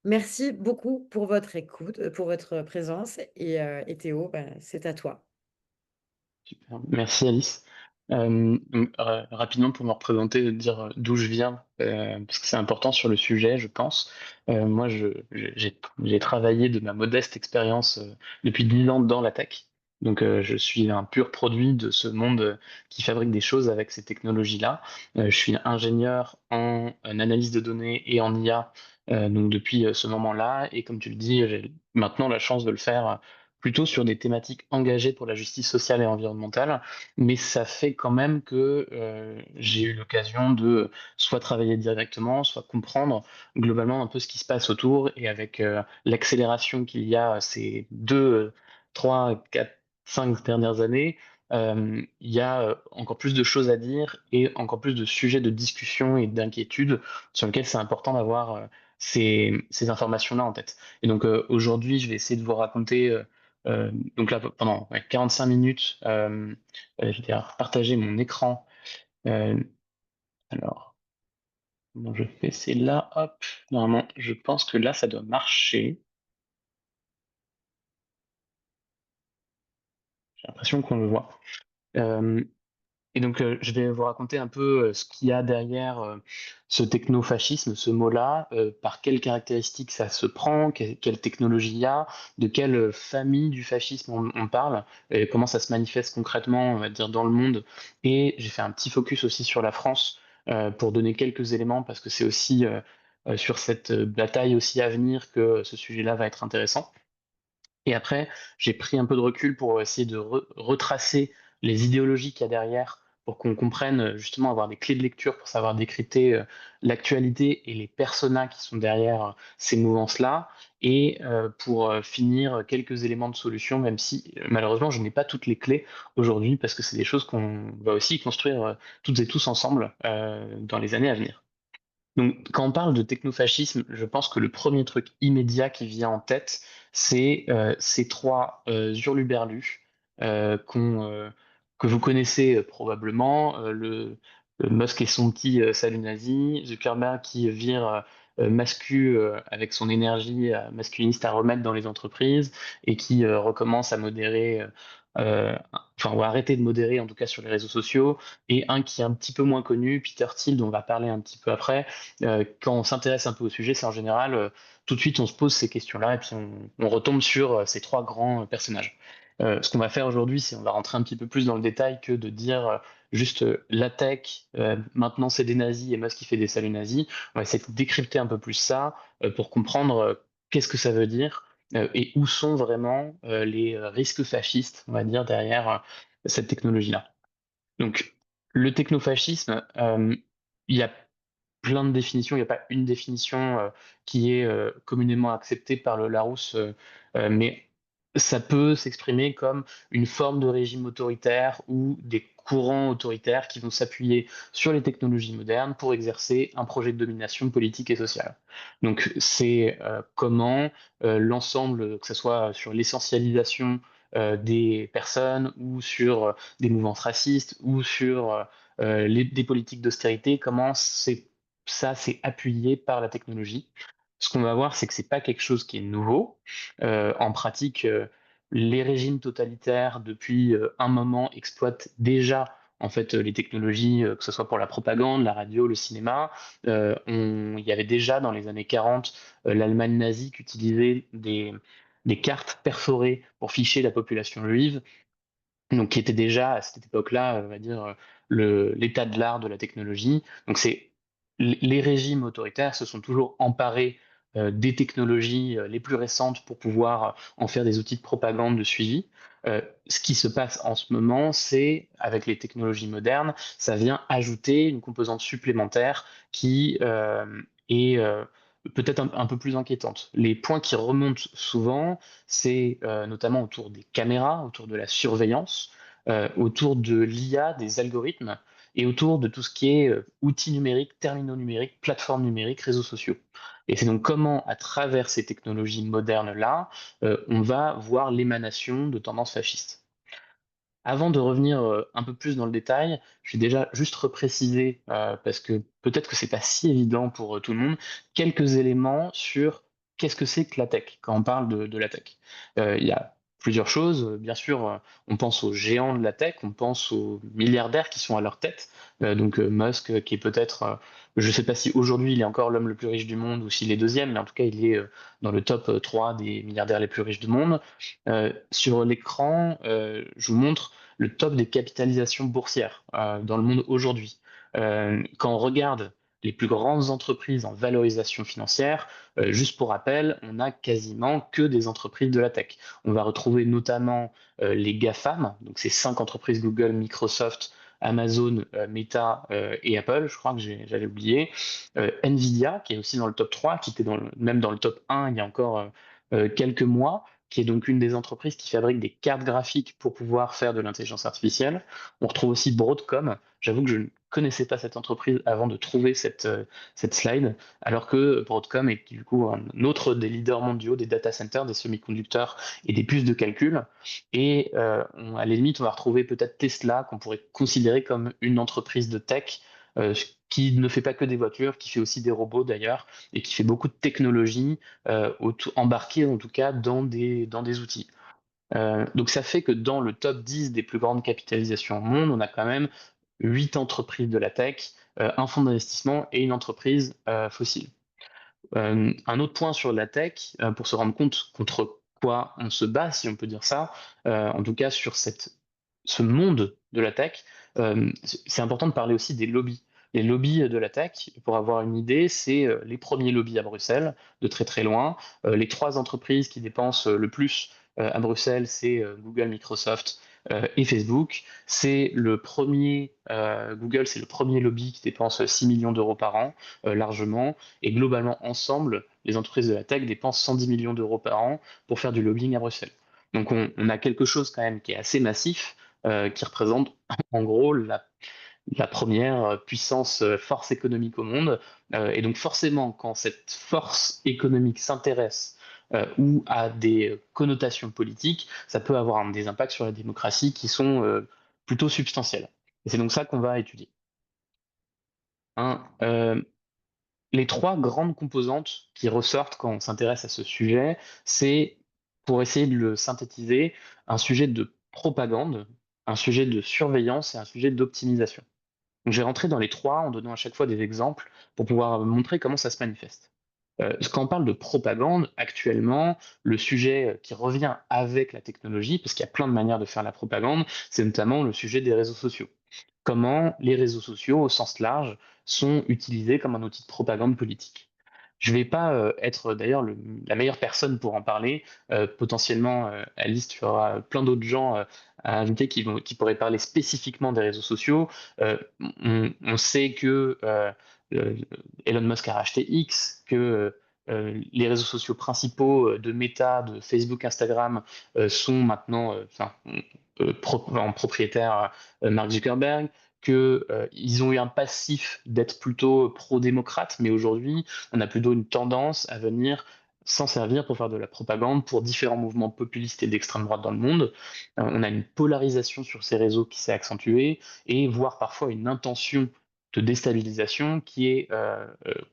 Merci beaucoup pour votre écoute, pour votre présence et Théo, c'est à toi. Super, merci Alice. Donc, rapidement pour me représenter, dire d'où je viens, parce que c'est important sur le sujet, je pense. Moi, j'ai travaillé de ma modeste expérience depuis 10 ans dans la tech. Donc, je suis un pur produit de ce monde qui fabrique des choses avec ces technologies-là. Je suis ingénieur en analyse de données et en IA, donc depuis ce moment-là. Et comme tu le dis, j'ai maintenant la chance de le faire plutôt sur des thématiques engagées pour la justice sociale et environnementale, mais ça fait quand même que j'ai eu l'occasion de soit travailler directement, soit comprendre globalement un peu ce qui se passe autour, et avec l'accélération qu'il y a ces 2, 3, 4, 5 dernières années, il y a encore plus de choses à dire et encore plus de sujets de discussion et d'inquiétude sur lesquels c'est important d'avoir ces informations-là en tête. Et donc aujourd'hui, je vais essayer de vous raconter donc là, pendant 45 minutes, je vais partager mon écran. Euh, alors, comment je fais? C'est là, hop. Normalement, je pense que là, ça doit marcher. J'ai l'impression qu'on le voit. Euh, Et donc, je vais vous raconter un peu ce qu'il y a derrière ce technofascisme, ce mot-là, par quelles caractéristiques ça se prend, quelle technologie il y a, de quelle famille du fascisme on parle, et comment ça se manifeste concrètement, on va dire, dans le monde. Et j'ai fait un petit focus aussi sur la France pour donner quelques éléments, parce que c'est aussi sur cette bataille aussi à venir que ce sujet-là va être intéressant. Et après, j'ai pris un peu de recul pour essayer de retracer les idéologies qu'il y a derrière, pour qu'on comprenne justement, avoir des clés de lecture pour savoir décrypter l'actualité et les personas qui sont derrière ces mouvances-là, et pour finir quelques éléments de solution, même si malheureusement je n'ai pas toutes les clés aujourd'hui, parce que c'est des choses qu'on va aussi construire toutes et tous ensemble dans les années à venir. Donc, quand on parle de technofascisme, je pense que le premier truc immédiat qui vient en tête, c'est ces trois hurluberlus que vous connaissez probablement, le Musk et son petit salut nazi, Zuckerberg qui vire avec son énergie masculiniste à remettre dans les entreprises, et qui recommence à modérer, enfin, ou à arrêter de modérer en tout cas sur les réseaux sociaux, et un qui est un petit peu moins connu, Peter Thiel, dont on va parler un petit peu après. Quand on s'intéresse un peu au sujet, c'est en général tout de suite on se pose ces questions-là, et puis on retombe sur ces trois grands personnages. Ce qu'on va faire aujourd'hui, c'est on va rentrer un petit peu plus dans le détail que de dire juste la tech, maintenant c'est des nazis et Musk qui fait des saluts nazis. On va essayer de décrypter un peu plus ça pour comprendre qu'est-ce que ça veut dire et où sont vraiment les risques fascistes, on va dire, derrière cette technologie-là. Donc, le technofascisme, il y a plein de définitions. Il n'y a pas une définition qui est communément acceptée par le Larousse, mais ça peut s'exprimer comme une forme de régime autoritaire ou des courants autoritaires qui vont s'appuyer sur les technologies modernes pour exercer un projet de domination politique et sociale. Donc, c'est comment l'ensemble, que ce soit sur l'essentialisation des personnes, ou sur des mouvances racistes, ou sur des politiques d'austérité, comment ça c'est appuyé par la technologie. Ce qu'on va voir, c'est que c'est pas quelque chose qui est nouveau. En pratique, les régimes totalitaires depuis un moment exploitent déjà en fait les technologies, que ce soit pour la propagande, la radio, le cinéma. Il y avait déjà dans les années 40 l'Allemagne nazie qui utilisait des cartes perforées pour ficher la population juive, donc qui était déjà à cette époque-là, on va dire, l'état de l'art de la technologie. Donc les régimes autoritaires se sont toujours emparés des technologies les plus récentes pour pouvoir en faire des outils de propagande, de suivi. Ce qui se passe en ce moment, c'est avec les technologies modernes, ça vient ajouter une composante supplémentaire qui est peut-être un peu plus inquiétante. Les points qui remontent souvent, c'est notamment autour des caméras, autour de la surveillance, autour de l'IA, des algorithmes, et autour de tout ce qui est outils numériques, terminaux numériques, plateformes numériques, réseaux sociaux. Et c'est donc comment, à travers ces technologies modernes-là, on va voir l'émanation de tendances fascistes. Avant de revenir un peu plus dans le détail, je vais déjà juste repréciser, parce que peut-être que c'est pas si évident pour tout le monde, quelques éléments sur qu'est-ce que c'est que la tech quand on parle de la tech? Il y a plusieurs choses. Bien sûr, on pense aux géants de la tech, on pense aux milliardaires qui sont à leur tête. Donc Musk, qui est peut-être, je ne sais pas si aujourd'hui il est encore l'homme le plus riche du monde ou s'il est deuxième, mais en tout cas il est dans le top 3 des milliardaires les plus riches du monde. Sur l'écran, je vous montre le top des capitalisations boursières dans le monde aujourd'hui. Quand on regarde les plus grandes entreprises en valorisation financière, juste pour rappel, on n'a quasiment que des entreprises de la tech. On va retrouver notamment les GAFAM, donc ces 5 entreprises Google, Microsoft, Amazon, Meta et Apple, je crois que j'avais oublié. Nvidia, qui est aussi dans le top 3, qui était même dans le top 1 il y a encore quelques mois, qui est donc une des entreprises qui fabrique des cartes graphiques pour pouvoir faire de l'intelligence artificielle. On retrouve aussi Broadcom. J'avoue que je ne connaissais pas cette entreprise avant de trouver cette slide, alors que Broadcom est du coup un autre des leaders mondiaux des data centers, des semi-conducteurs et des puces de calcul. Et à la limite, on va retrouver peut-être Tesla, qu'on pourrait considérer comme une entreprise de tech, qui ne fait pas que des voitures, qui fait aussi des robots d'ailleurs, et qui fait beaucoup de technologies embarquées en tout cas dans des outils. Donc ça fait que dans le top 10 des plus grandes capitalisations au monde, on a quand même 8 entreprises de la tech, un fonds d'investissement et une entreprise fossile. Un autre point sur la tech, pour se rendre compte contre quoi on se bat, si on peut dire ça, en tout cas sur ce monde de la tech, c'est important de parler aussi des lobbies. Les lobbies de la tech, pour avoir une idée, c'est les premiers lobbies à Bruxelles, de très très loin. Les 3 entreprises qui dépensent le plus à Bruxelles, c'est Google, Microsoft et Facebook. Google, c'est le premier lobby qui dépense 6 millions d'euros par an, largement. Et globalement, ensemble, les entreprises de la tech dépensent 110 millions d'euros par an pour faire du lobbying à Bruxelles. Donc on a quelque chose quand même qui est assez massif, qui représente en gros la première puissance, force économique au monde. Et donc forcément, quand cette force économique s'intéresse ou a des connotations politiques, ça peut avoir des impacts sur la démocratie qui sont plutôt substantiels. Et c'est donc ça qu'on va étudier. Hein, les 3 grandes composantes qui ressortent quand on s'intéresse à ce sujet, c'est, pour essayer de le synthétiser, un sujet de propagande, un sujet de surveillance et un sujet d'optimisation. Donc, j'ai rentré dans les 3 en donnant à chaque fois des exemples pour pouvoir montrer comment ça se manifeste. Quand on parle de propagande, actuellement, le sujet qui revient avec la technologie, parce qu'il y a plein de manières de faire la propagande, c'est notamment le sujet des réseaux sociaux. Comment les réseaux sociaux, au sens large, sont utilisés comme un outil de propagande politique. Je ne vais pas être d'ailleurs la meilleure personne pour en parler. Potentiellement, Alice, tu auras plein d'autres gens à inviter qui pourraient parler spécifiquement des réseaux sociaux. On sait que euh, Elon Musk a racheté X, que les réseaux sociaux principaux de Meta, de Facebook, Instagram sont maintenant en propriétaire Mark Zuckerberg, qu'ils ont eu un passif d'être plutôt pro-démocrate, mais aujourd'hui, on a plutôt une tendance à venir s'en servir pour faire de la propagande pour différents mouvements populistes et d'extrême droite dans le monde. On a une polarisation sur ces réseaux qui s'est accentuée et voire parfois une intention de déstabilisation qui est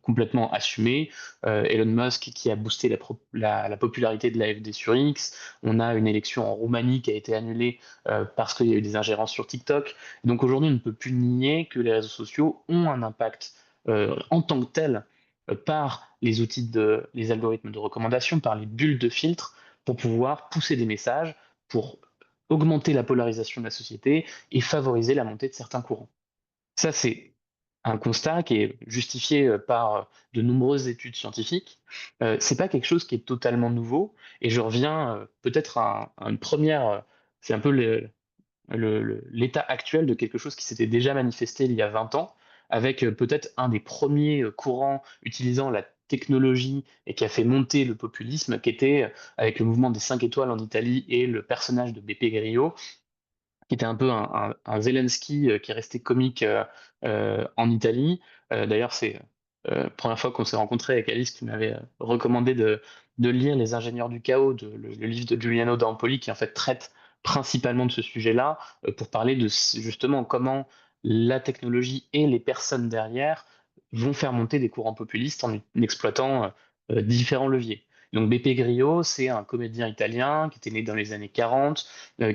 complètement assumée. Elon Musk qui a boosté la popularité de l'AfD sur X. On a une élection en Roumanie qui a été annulée parce qu'il y a eu des ingérences sur TikTok. Donc aujourd'hui, on ne peut plus nier que les réseaux sociaux ont un impact en tant que tel par les les algorithmes de recommandation, par les bulles de filtre, pour pouvoir pousser des messages, pour augmenter la polarisation de la société et favoriser la montée de certains courants. Ça, c'est un constat qui est justifié par de nombreuses études scientifiques. C'est pas quelque chose qui est totalement nouveau, et je reviens peut-être à une première. C'est un peu l'état actuel de quelque chose qui s'était déjà manifesté il y a 20 ans, avec peut-être un des premiers courants utilisant la technologie et qui a fait monter le populisme, qui était avec le mouvement des 5 étoiles en Italie et le personnage de Beppe Grillo, qui était un peu un Zelensky qui est resté comique en Italie. D'ailleurs, c'est la première fois qu'on s'est rencontré avec Alice qui m'avait recommandé de lire Les Ingénieurs du Chaos, le livre de Giuliano d'Ampoli, qui en fait traite principalement de ce sujet-là, pour parler de justement comment la technologie et les personnes derrière vont faire monter des courants populistes en exploitant différents leviers. Donc Beppe Grillo, c'est un comédien italien qui était né dans les années 40,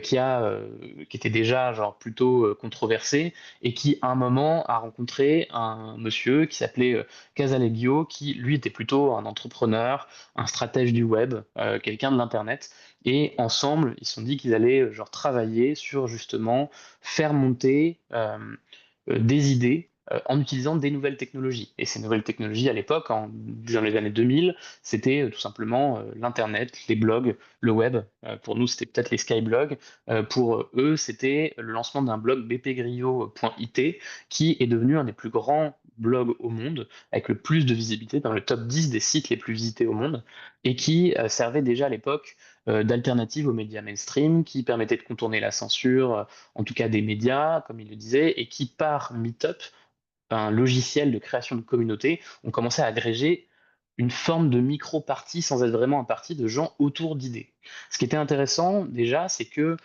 qui était déjà genre plutôt controversé et qui à un moment a rencontré un monsieur qui s'appelait Casaleggio, qui lui était plutôt un entrepreneur, un stratège du web, quelqu'un de l'internet. Et ensemble, ils se sont dit qu'ils allaient genre travailler sur justement faire monter des idées en utilisant des nouvelles technologies. Et ces nouvelles technologies, à l'époque, dans les années 2000, c'était tout simplement l'Internet, les blogs, le web. Pour nous, c'était peut-être les skyblogs. Pour eux, c'était le lancement d'un blog bpgrio.it qui est devenu un des plus grands blogs au monde, avec le plus de visibilité dans le top 10 des sites les plus visités au monde, et qui servait déjà à l'époque d'alternative aux médias mainstream, qui permettait de contourner la censure, en tout cas des médias, comme il le disait, et qui, par Meetup, un logiciel de création de communauté, ont commencé à agréger une forme de micro-parti sans être vraiment un parti de gens autour d'idées. Ce qui était intéressant déjà, c'est que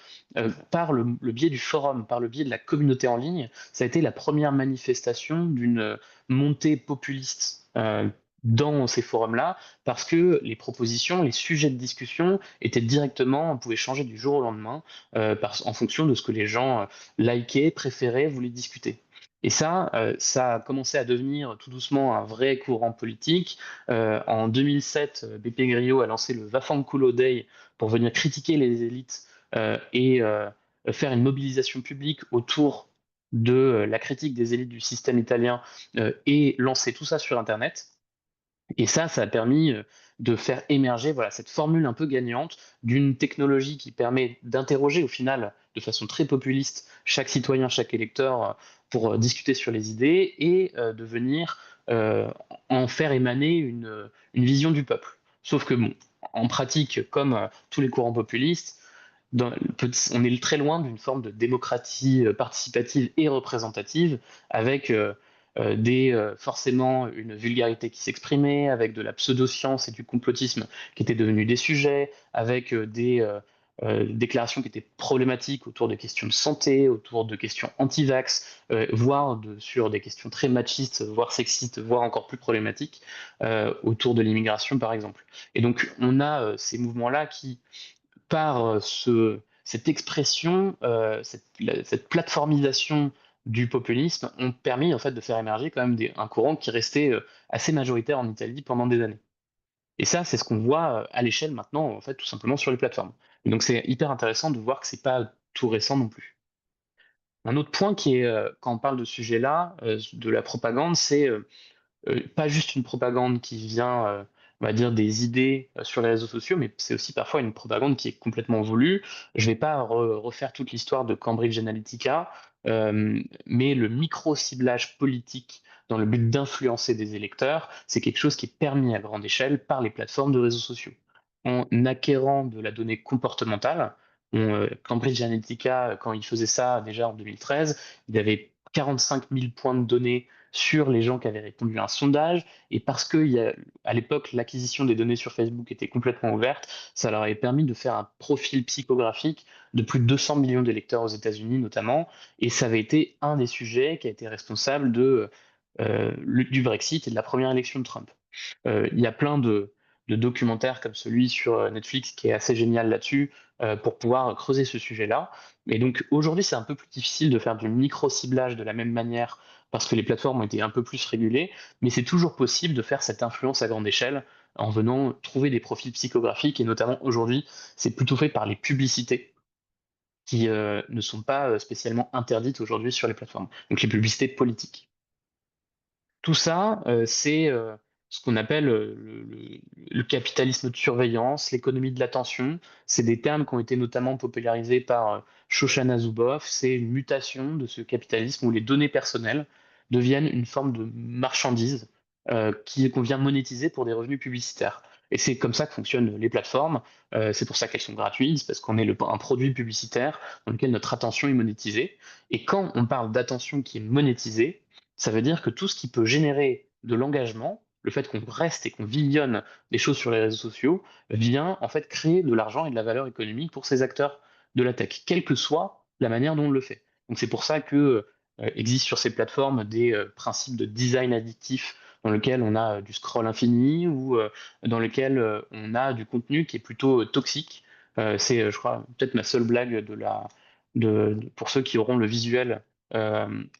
par le biais du forum, par le biais de la communauté en ligne, ça a été la première manifestation d'une montée populiste dans ces forums-là, parce que les propositions, les sujets de discussion étaient directement, on pouvait changer du jour au lendemain en fonction de ce que les gens likaient, préféraient, voulaient discuter. Et ça a commencé à devenir tout doucement un vrai courant politique. En 2007, Beppe Grillo a lancé le Vaffanculo Day pour venir critiquer les élites et faire une mobilisation publique autour de la critique des élites du système italien et lancer tout ça sur Internet. Et ça a permis de faire émerger voilà, cette formule un peu gagnante d'une technologie qui permet d'interroger au final de façon très populiste chaque citoyen, chaque électeur pour discuter sur les idées et de venir en faire émaner une vision du peuple. Sauf que bon, en pratique, comme tous les courants populistes, on est très loin d'une forme de démocratie participative et représentative avec forcément une vulgarité qui s'exprimait, avec de la pseudo-science et du complotisme qui étaient devenus des sujets, avec des déclarations qui étaient problématiques autour de questions de santé, autour de questions anti-vax, sur des questions très machistes, voire sexistes, voire encore plus problématiques, autour de l'immigration par exemple. Et donc on a ces mouvements-là qui par cette expression, cette plateformisation du populisme, ont permis en fait de faire émerger quand même un courant qui restait assez majoritaire en Italie pendant des années. Et ça, c'est ce qu'on voit à l'échelle maintenant, en fait, tout simplement sur les plateformes. Et donc c'est hyper intéressant de voir que c'est pas tout récent non plus. Un autre point qui est, quand on parle de ce sujet-là, de la propagande, c'est pas juste une propagande qui vient, on va dire, des idées sur les réseaux sociaux, mais c'est aussi parfois une propagande qui est complètement voulue. Je vais pas refaire toute l'histoire de Cambridge Analytica, mais le micro-ciblage politique dans le but d'influencer des électeurs, c'est quelque chose qui est permis à grande échelle par les plateformes de réseaux sociaux. En acquérant de la donnée comportementale, Cambridge Analytica, quand il faisait ça déjà en 2013, il avait 45 000 points de données sur les gens qui avaient répondu à un sondage. Et parce que à l'époque, l'acquisition des données sur Facebook était complètement ouverte, ça leur avait permis de faire un profil psychographique de plus de 200 millions d'électeurs aux États-Unis notamment. Et ça avait été un des sujets qui a été responsable du Brexit et de la première élection de Trump. Il y a plein de documentaires comme celui sur Netflix qui est assez génial là-dessus pour pouvoir creuser ce sujet-là. Et donc aujourd'hui, c'est un peu plus difficile de faire du micro-ciblage de la même manière parce que les plateformes ont été un peu plus régulées, mais c'est toujours possible de faire cette influence à grande échelle en venant trouver des profils psychographiques et notamment aujourd'hui, c'est plutôt fait par les publicités qui ne sont pas spécialement interdites aujourd'hui sur les plateformes. Donc les publicités politiques. Tout ça, c'est ce qu'on appelle le capitalisme de surveillance, l'économie de l'attention. C'est des termes qui ont été notamment popularisés par Shoshana Zuboff. C'est une mutation de ce capitalisme où les données personnelles deviennent une forme de marchandise qu'on vient monétiser pour des revenus publicitaires. Et c'est comme ça que fonctionnent les plateformes. C'est pour ça qu'elles sont gratuites, parce qu'on est un produit publicitaire dans lequel notre attention est monétisée. Et quand on parle d'attention qui est monétisée, ça veut dire que tout ce qui peut générer de l'engagement, le fait qu'on reste et qu'on visionne des choses sur les réseaux sociaux, vient en fait créer de l'argent et de la valeur économique pour ces acteurs de la tech, quelle que soit la manière dont on le fait. Donc c'est pour ça que existent sur ces plateformes des principes de design addictif dans lequel on a du scroll infini ou dans lequel on a du contenu qui est plutôt toxique. C'est, je crois, peut-être ma seule blague pour ceux qui auront le visuel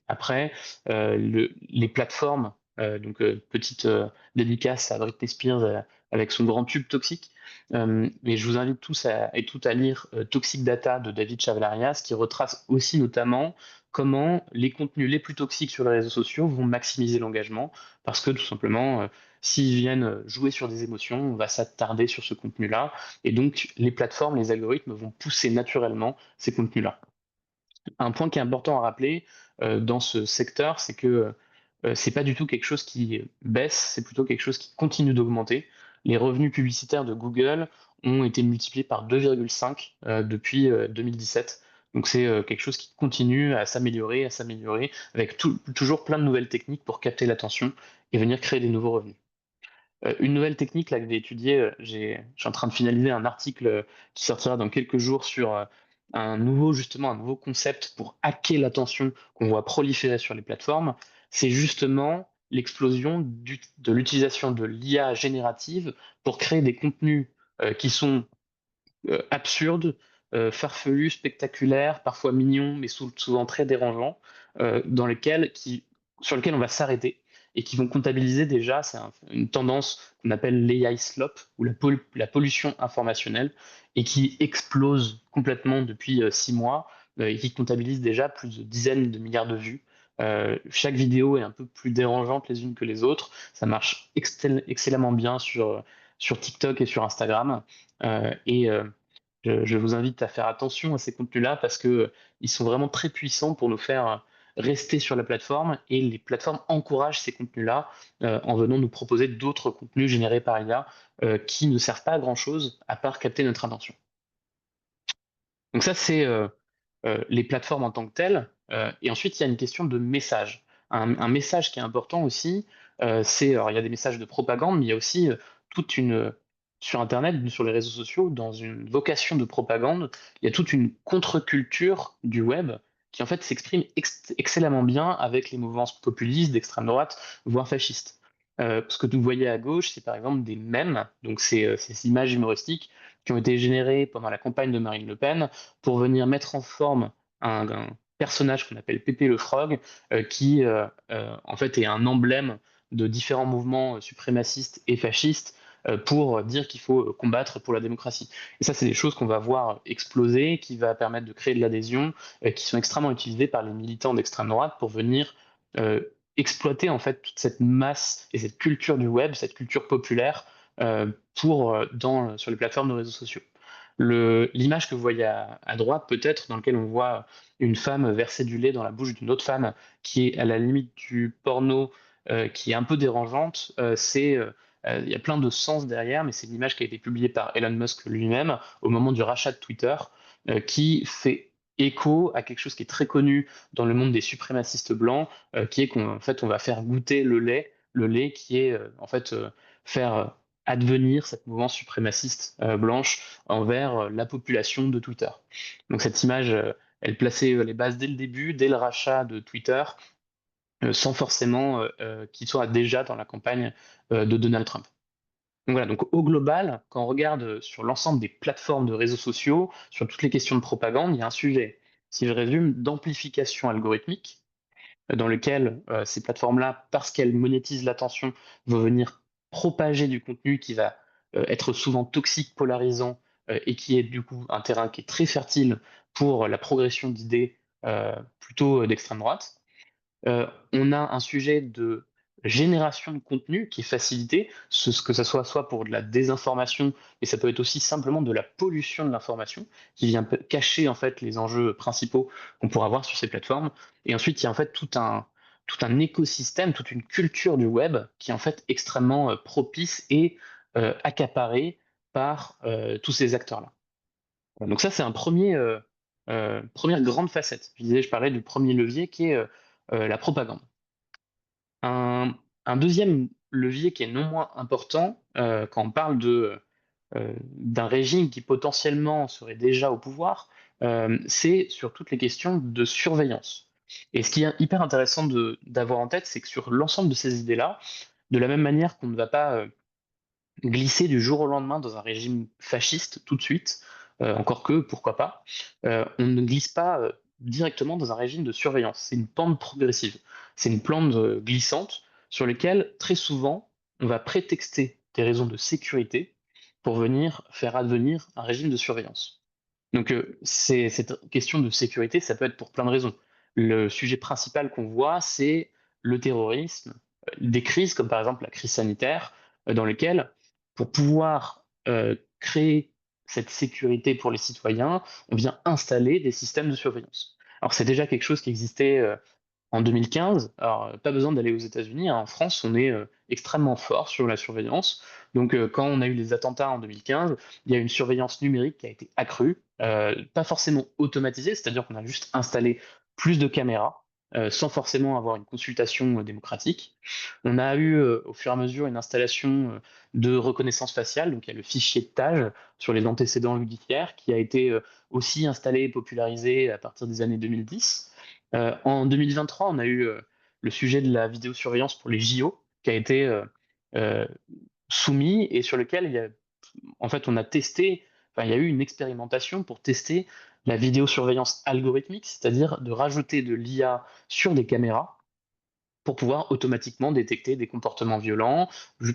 après. Les plateformes, donc petite dédicace à Britney Spears avec son grand tube toxique. Mais je vous invite tous et toutes à lire Toxic Data de David Chavalarias, qui retrace aussi notamment comment les contenus les plus toxiques sur les réseaux sociaux vont maximiser l'engagement, parce que tout simplement, s'ils viennent jouer sur des émotions, on va s'attarder sur ce contenu-là, et donc les plateformes, les algorithmes vont pousser naturellement ces contenus-là. Un point qui est important à rappeler dans ce secteur, c'est que c'est pas du tout quelque chose qui baisse, c'est plutôt quelque chose qui continue d'augmenter. Les revenus publicitaires de Google ont été multipliés par 2,5 depuis 2017. Donc c'est quelque chose qui continue à s'améliorer, avec toujours plein de nouvelles techniques pour capter l'attention et venir créer des nouveaux revenus. Une nouvelle technique là, que j'ai étudiée, je suis en train de finaliser un article qui sortira dans quelques jours sur justement, un nouveau concept pour hacker l'attention qu'on voit proliférer sur les plateformes. C'est justement l'explosion de l'utilisation de l'IA générative pour créer des contenus qui sont absurdes, farfelus, spectaculaires, parfois mignons, mais souvent très dérangeants, sur lesquels on va s'arrêter et qui vont comptabiliser déjà, c'est une tendance qu'on appelle l'AI slop ou la pollution informationnelle et qui explose complètement depuis 6 mois et qui comptabilise déjà plus de dizaines de milliards de vues. Chaque vidéo est un peu plus dérangeante les unes que les autres. Ça marche excellemment bien sur TikTok et sur Instagram. Je vous invite à faire attention à ces contenus-là parce que ils sont vraiment très puissants pour nous faire rester sur la plateforme et les plateformes encouragent ces contenus-là en venant nous proposer d'autres contenus générés par IA qui ne servent pas à grand-chose à part capter notre attention. Donc ça, c'est les plateformes en tant que telles. Et ensuite, il y a une question de message. Un message qui est important aussi, alors il y a des messages de propagande, mais il y a aussi sur Internet, sur les réseaux sociaux, dans une vocation de propagande, il y a toute une contre-culture du web qui en fait s'exprime excellemment bien avec les mouvements populistes d'extrême droite, voire fascistes. Ce que vous voyez à gauche, c'est par exemple des mèmes, donc ces images humoristiques qui ont été générées pendant la campagne de Marine Le Pen pour venir mettre en forme un personnage qu'on appelle Pépé le Frog, qui en fait est un emblème de différents mouvements suprémacistes et fascistes pour dire qu'il faut combattre pour la démocratie. Et ça, c'est des choses qu'on va voir exploser, qui va permettre de créer de l'adhésion, qui sont extrêmement utilisées par les militants d'extrême droite pour venir euh, exploiter en fait toute cette masse et cette culture du web, cette culture populaire sur les plateformes de réseaux sociaux. L'image que vous voyez à droite, peut-être, dans laquelle on voit une femme verser du lait dans la bouche d'une autre femme, qui est à la limite du porno, qui est un peu dérangeante, il y a plein de sens derrière, mais c'est une image qui a été publiée par Elon Musk lui-même au moment du rachat de Twitter, qui fait écho à quelque chose qui est très connu dans le monde des suprémacistes blancs, qui est qu'en fait on va faire goûter le lait qui est en fait faire advenir cette mouvance suprémaciste blanche envers la population de Twitter. Donc cette image, elle plaçait les bases dès le début, dès le rachat de Twitter, sans forcément qu'il soit déjà dans la campagne de Donald Trump. Donc voilà, donc au global, quand on regarde sur l'ensemble des plateformes de réseaux sociaux, sur toutes les questions de propagande, il y a un sujet, si je résume, d'amplification algorithmique, dans lequel ces plateformes-là, parce qu'elles monétisent l'attention, vont venir propager du contenu qui va être souvent toxique, polarisant, et qui est du coup un terrain qui est très fertile pour la progression d'idées plutôt d'extrême droite. On a un sujet de génération de contenu qui est facilité, que ce soit pour de la désinformation, mais ça peut être aussi simplement de la pollution de l'information, qui vient cacher en fait les enjeux principaux qu'on pourra voir sur ces plateformes. Et ensuite, il y a en fait tout un écosystème, toute une culture du web qui est en fait extrêmement propice et accaparée par tous ces acteurs-là. Donc ça, c'est première grande facette. Je parlais du premier levier qui est la propagande. Un deuxième levier qui est non moins important quand on parle d'un régime qui potentiellement serait déjà au pouvoir, c'est sur toutes les questions de surveillance. Et ce qui est hyper intéressant d'avoir en tête, c'est que sur l'ensemble de ces idées-là, De la même manière qu'on ne va pas glisser du jour au lendemain dans un régime fasciste tout de suite, encore que, pourquoi pas, on ne glisse pas directement dans un régime de surveillance. C'est une pente progressive, c'est une pente glissante sur laquelle très souvent on va prétexter des raisons de sécurité pour venir faire advenir un régime de surveillance. Donc cette question de sécurité, ça peut être pour plein de raisons. Le sujet principal qu'on voit, c'est le terrorisme, des crises comme par exemple la crise sanitaire, dans lesquelles, pour pouvoir créer cette sécurité pour les citoyens, on vient installer des systèmes de surveillance. Alors c'est déjà quelque chose qui existait en 2015. Alors, pas besoin d'aller aux États-Unis, hein. En France, on est extrêmement fort sur la surveillance. Donc, quand on a eu les attentats en 2015, il y a une surveillance numérique qui a été accrue, pas forcément automatisée, c'est-à-dire qu'on a juste installé plus de caméras, sans forcément avoir une consultation démocratique. On a eu au fur et à mesure une installation de reconnaissance faciale, donc il y a le fichier de TAG sur les antécédents judiciaires qui a été aussi installé et popularisé à partir des années 2010. En 2023, on a eu le sujet de la vidéosurveillance pour les JO qui a été euh, soumis et sur lequel en fait, on a testé, enfin, il y a eu une expérimentation pour tester la vidéosurveillance algorithmique, c'est-à-dire de rajouter de l'IA sur des caméras pour pouvoir automatiquement détecter des comportements violents,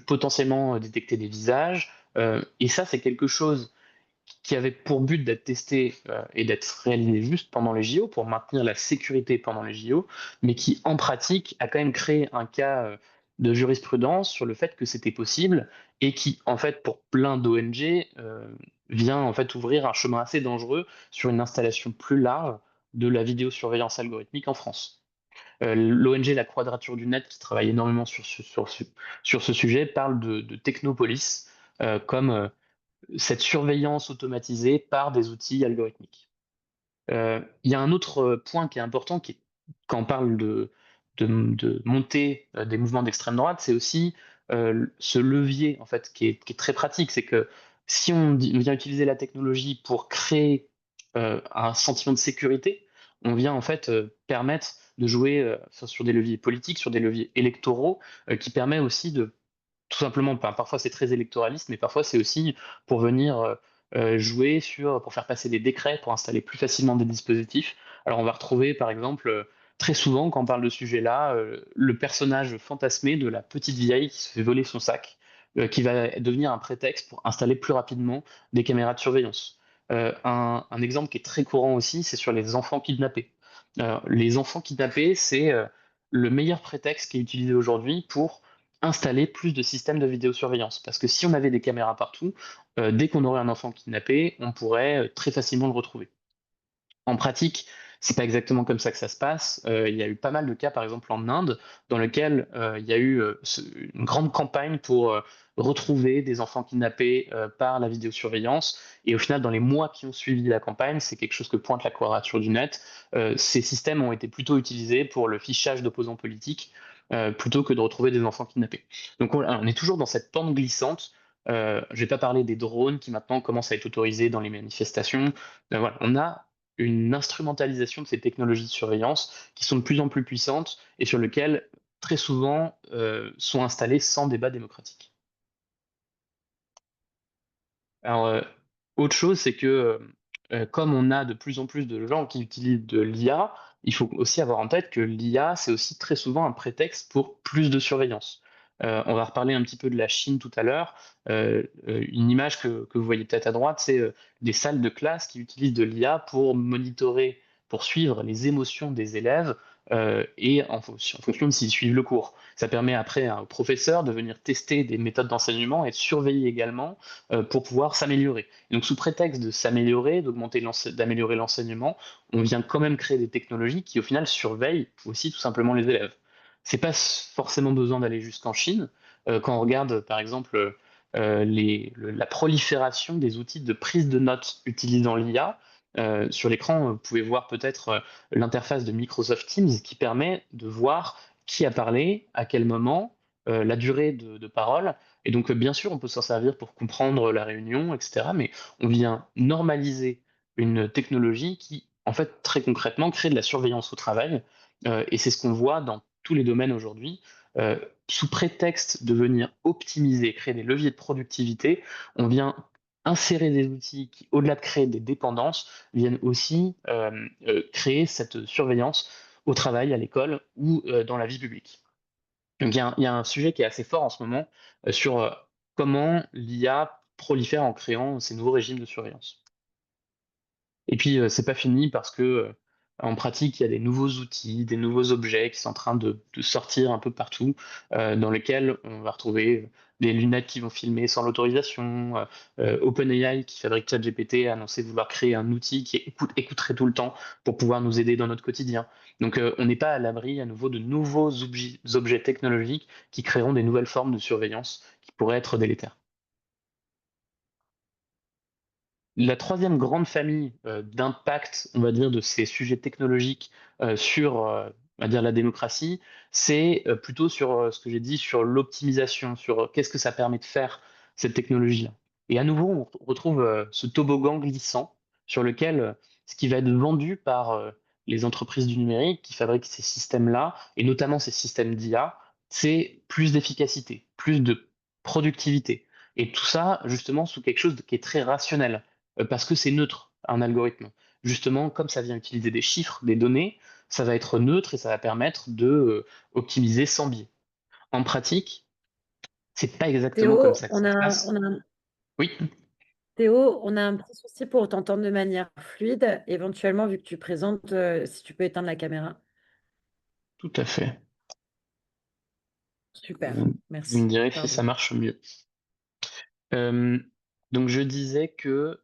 potentiellement détecter des visages. Et ça, c'est quelque chose qui avait pour but d'être testé et d'être réalisé juste pendant les JO pour maintenir la sécurité pendant les JO, mais qui en pratique a quand même créé un cas de jurisprudence sur le fait que c'était possible et qui en fait pour plein d'ONG vient en fait ouvrir un chemin assez dangereux sur une installation plus large de la vidéosurveillance algorithmique en France. L'ONG La Quadrature du Net, qui travaille énormément sur ce sujet, parle de technopolis comme cette surveillance automatisée par des outils algorithmiques. Il y a un autre point qui est important, quand on parle de montée des mouvements d'extrême droite, c'est aussi ce levier en fait, qui est très pratique. C'est que si on vient utiliser la technologie pour créer un sentiment de sécurité, on vient en fait permettre de jouer sur des leviers politiques, sur des leviers électoraux, qui permet aussi de tout simplement, parfois c'est très électoraliste, mais parfois c'est aussi pour venir jouer pour faire passer des décrets, pour installer plus facilement des dispositifs. Alors on va retrouver par exemple très souvent quand on parle de ce sujet-là, le personnage fantasmé de la petite vieille qui se fait voler son sac, qui va devenir un prétexte pour installer plus rapidement des caméras de surveillance. Un exemple qui est très courant aussi, c'est sur les enfants kidnappés. Les enfants kidnappés, c'est le meilleur prétexte qui est utilisé aujourd'hui pour installer plus de systèmes de vidéosurveillance. Parce que si on avait des caméras partout, dès qu'on aurait un enfant kidnappé, on pourrait très facilement le retrouver. En pratique, c'est pas exactement comme ça que ça se passe. Il y a eu pas mal de cas, par exemple en Inde, dans lesquels il y a eu une grande campagne pour retrouver des enfants kidnappés par la vidéosurveillance. Et au final, dans les mois qui ont suivi la campagne, c'est quelque chose que pointe la Quadrature du Net. Ces systèmes ont été plutôt utilisés pour le fichage d'opposants politiques plutôt que de retrouver des enfants kidnappés. Donc on est toujours dans cette pente glissante. Je vais pas parler des drones qui maintenant commencent à être autorisés dans les manifestations. Voilà, on a une instrumentalisation de ces technologies de surveillance qui sont de plus en plus puissantes et sur lesquelles très souvent sont installées sans débat démocratique. Alors, autre chose, c'est que comme on a de plus en plus de gens qui utilisent de l'IA, il faut aussi avoir en tête que l'IA, c'est aussi très souvent un prétexte pour plus de surveillance. On va reparler un petit peu de la Chine tout à l'heure. Une image que vous voyez peut-être à droite, c'est des salles de classe qui utilisent de l'IA pour monitorer, pour suivre les émotions des élèves et en fonction de s'ils suivent le cours. Ça permet après aux professeurs de venir tester des méthodes d'enseignement et de surveiller également pour pouvoir s'améliorer. Donc sous prétexte de s'améliorer, d'améliorer l'enseignement, on vient quand même créer des technologies qui au final surveillent aussi tout simplement les élèves. C'est pas forcément besoin d'aller jusqu'en Chine. Quand on regarde par exemple la prolifération des outils de prise de notes utilisant l'IA, sur l'écran, vous pouvez voir peut-être l'interface de Microsoft Teams qui permet de voir qui a parlé, à quel moment, la durée de parole. Et donc, bien sûr, on peut s'en servir pour comprendre la réunion, etc. Mais on vient normaliser une technologie qui, en fait, très concrètement, crée de la surveillance au travail. Et c'est ce qu'on voit dans tous les domaines aujourd'hui. euh, sous prétexte de venir optimiser, créer des leviers de productivité, on vient insérer des outils qui, au-delà de créer des dépendances, viennent aussi créer cette surveillance au travail, à l'école ou dans la vie publique. Donc il y a un sujet qui est assez fort en ce moment sur comment l'IA prolifère en créant ces nouveaux régimes de surveillance. Et puis, c'est pas fini parce que, en pratique, il y a des nouveaux outils, des nouveaux objets qui sont en train de sortir un peu partout, dans lesquels on va retrouver des lunettes qui vont filmer sans l'autorisation. OpenAI, qui fabrique ChatGPT, a annoncé vouloir créer un outil qui écouterait tout le temps pour pouvoir nous aider dans notre quotidien. Donc, on n'est pas à l'abri à nouveau de nouveaux objets technologiques qui créeront des nouvelles formes de surveillance qui pourraient être délétères. La troisième grande famille d'impact, on va dire, de ces sujets technologiques sur, on va dire, la démocratie, c'est plutôt sur ce que j'ai dit, sur l'optimisation, sur qu'est-ce que ça permet de faire, cette technologie-là. Et à nouveau, on retrouve ce toboggan glissant sur lequel ce qui va être vendu par les entreprises du numérique qui fabriquent ces systèmes-là, et notamment ces systèmes d'IA, c'est plus d'efficacité, plus de productivité. Et tout ça, justement, sous quelque chose qui est très rationnel parce que c'est neutre, un algorithme. Justement, comme ça vient utiliser des chiffres, des données, ça va être neutre et ça va permettre de optimiser sans biais. En pratique, c'est pas exactement comme Théo, ça que ça se passe. Oui, Théo, on a un petit souci pour t'entendre de manière fluide. Éventuellement, vu que tu présentes, si tu peux éteindre la caméra. tout à fait. Super, Vous me merci. direz si Pardon. ça marche mieux. Euh, donc je disais que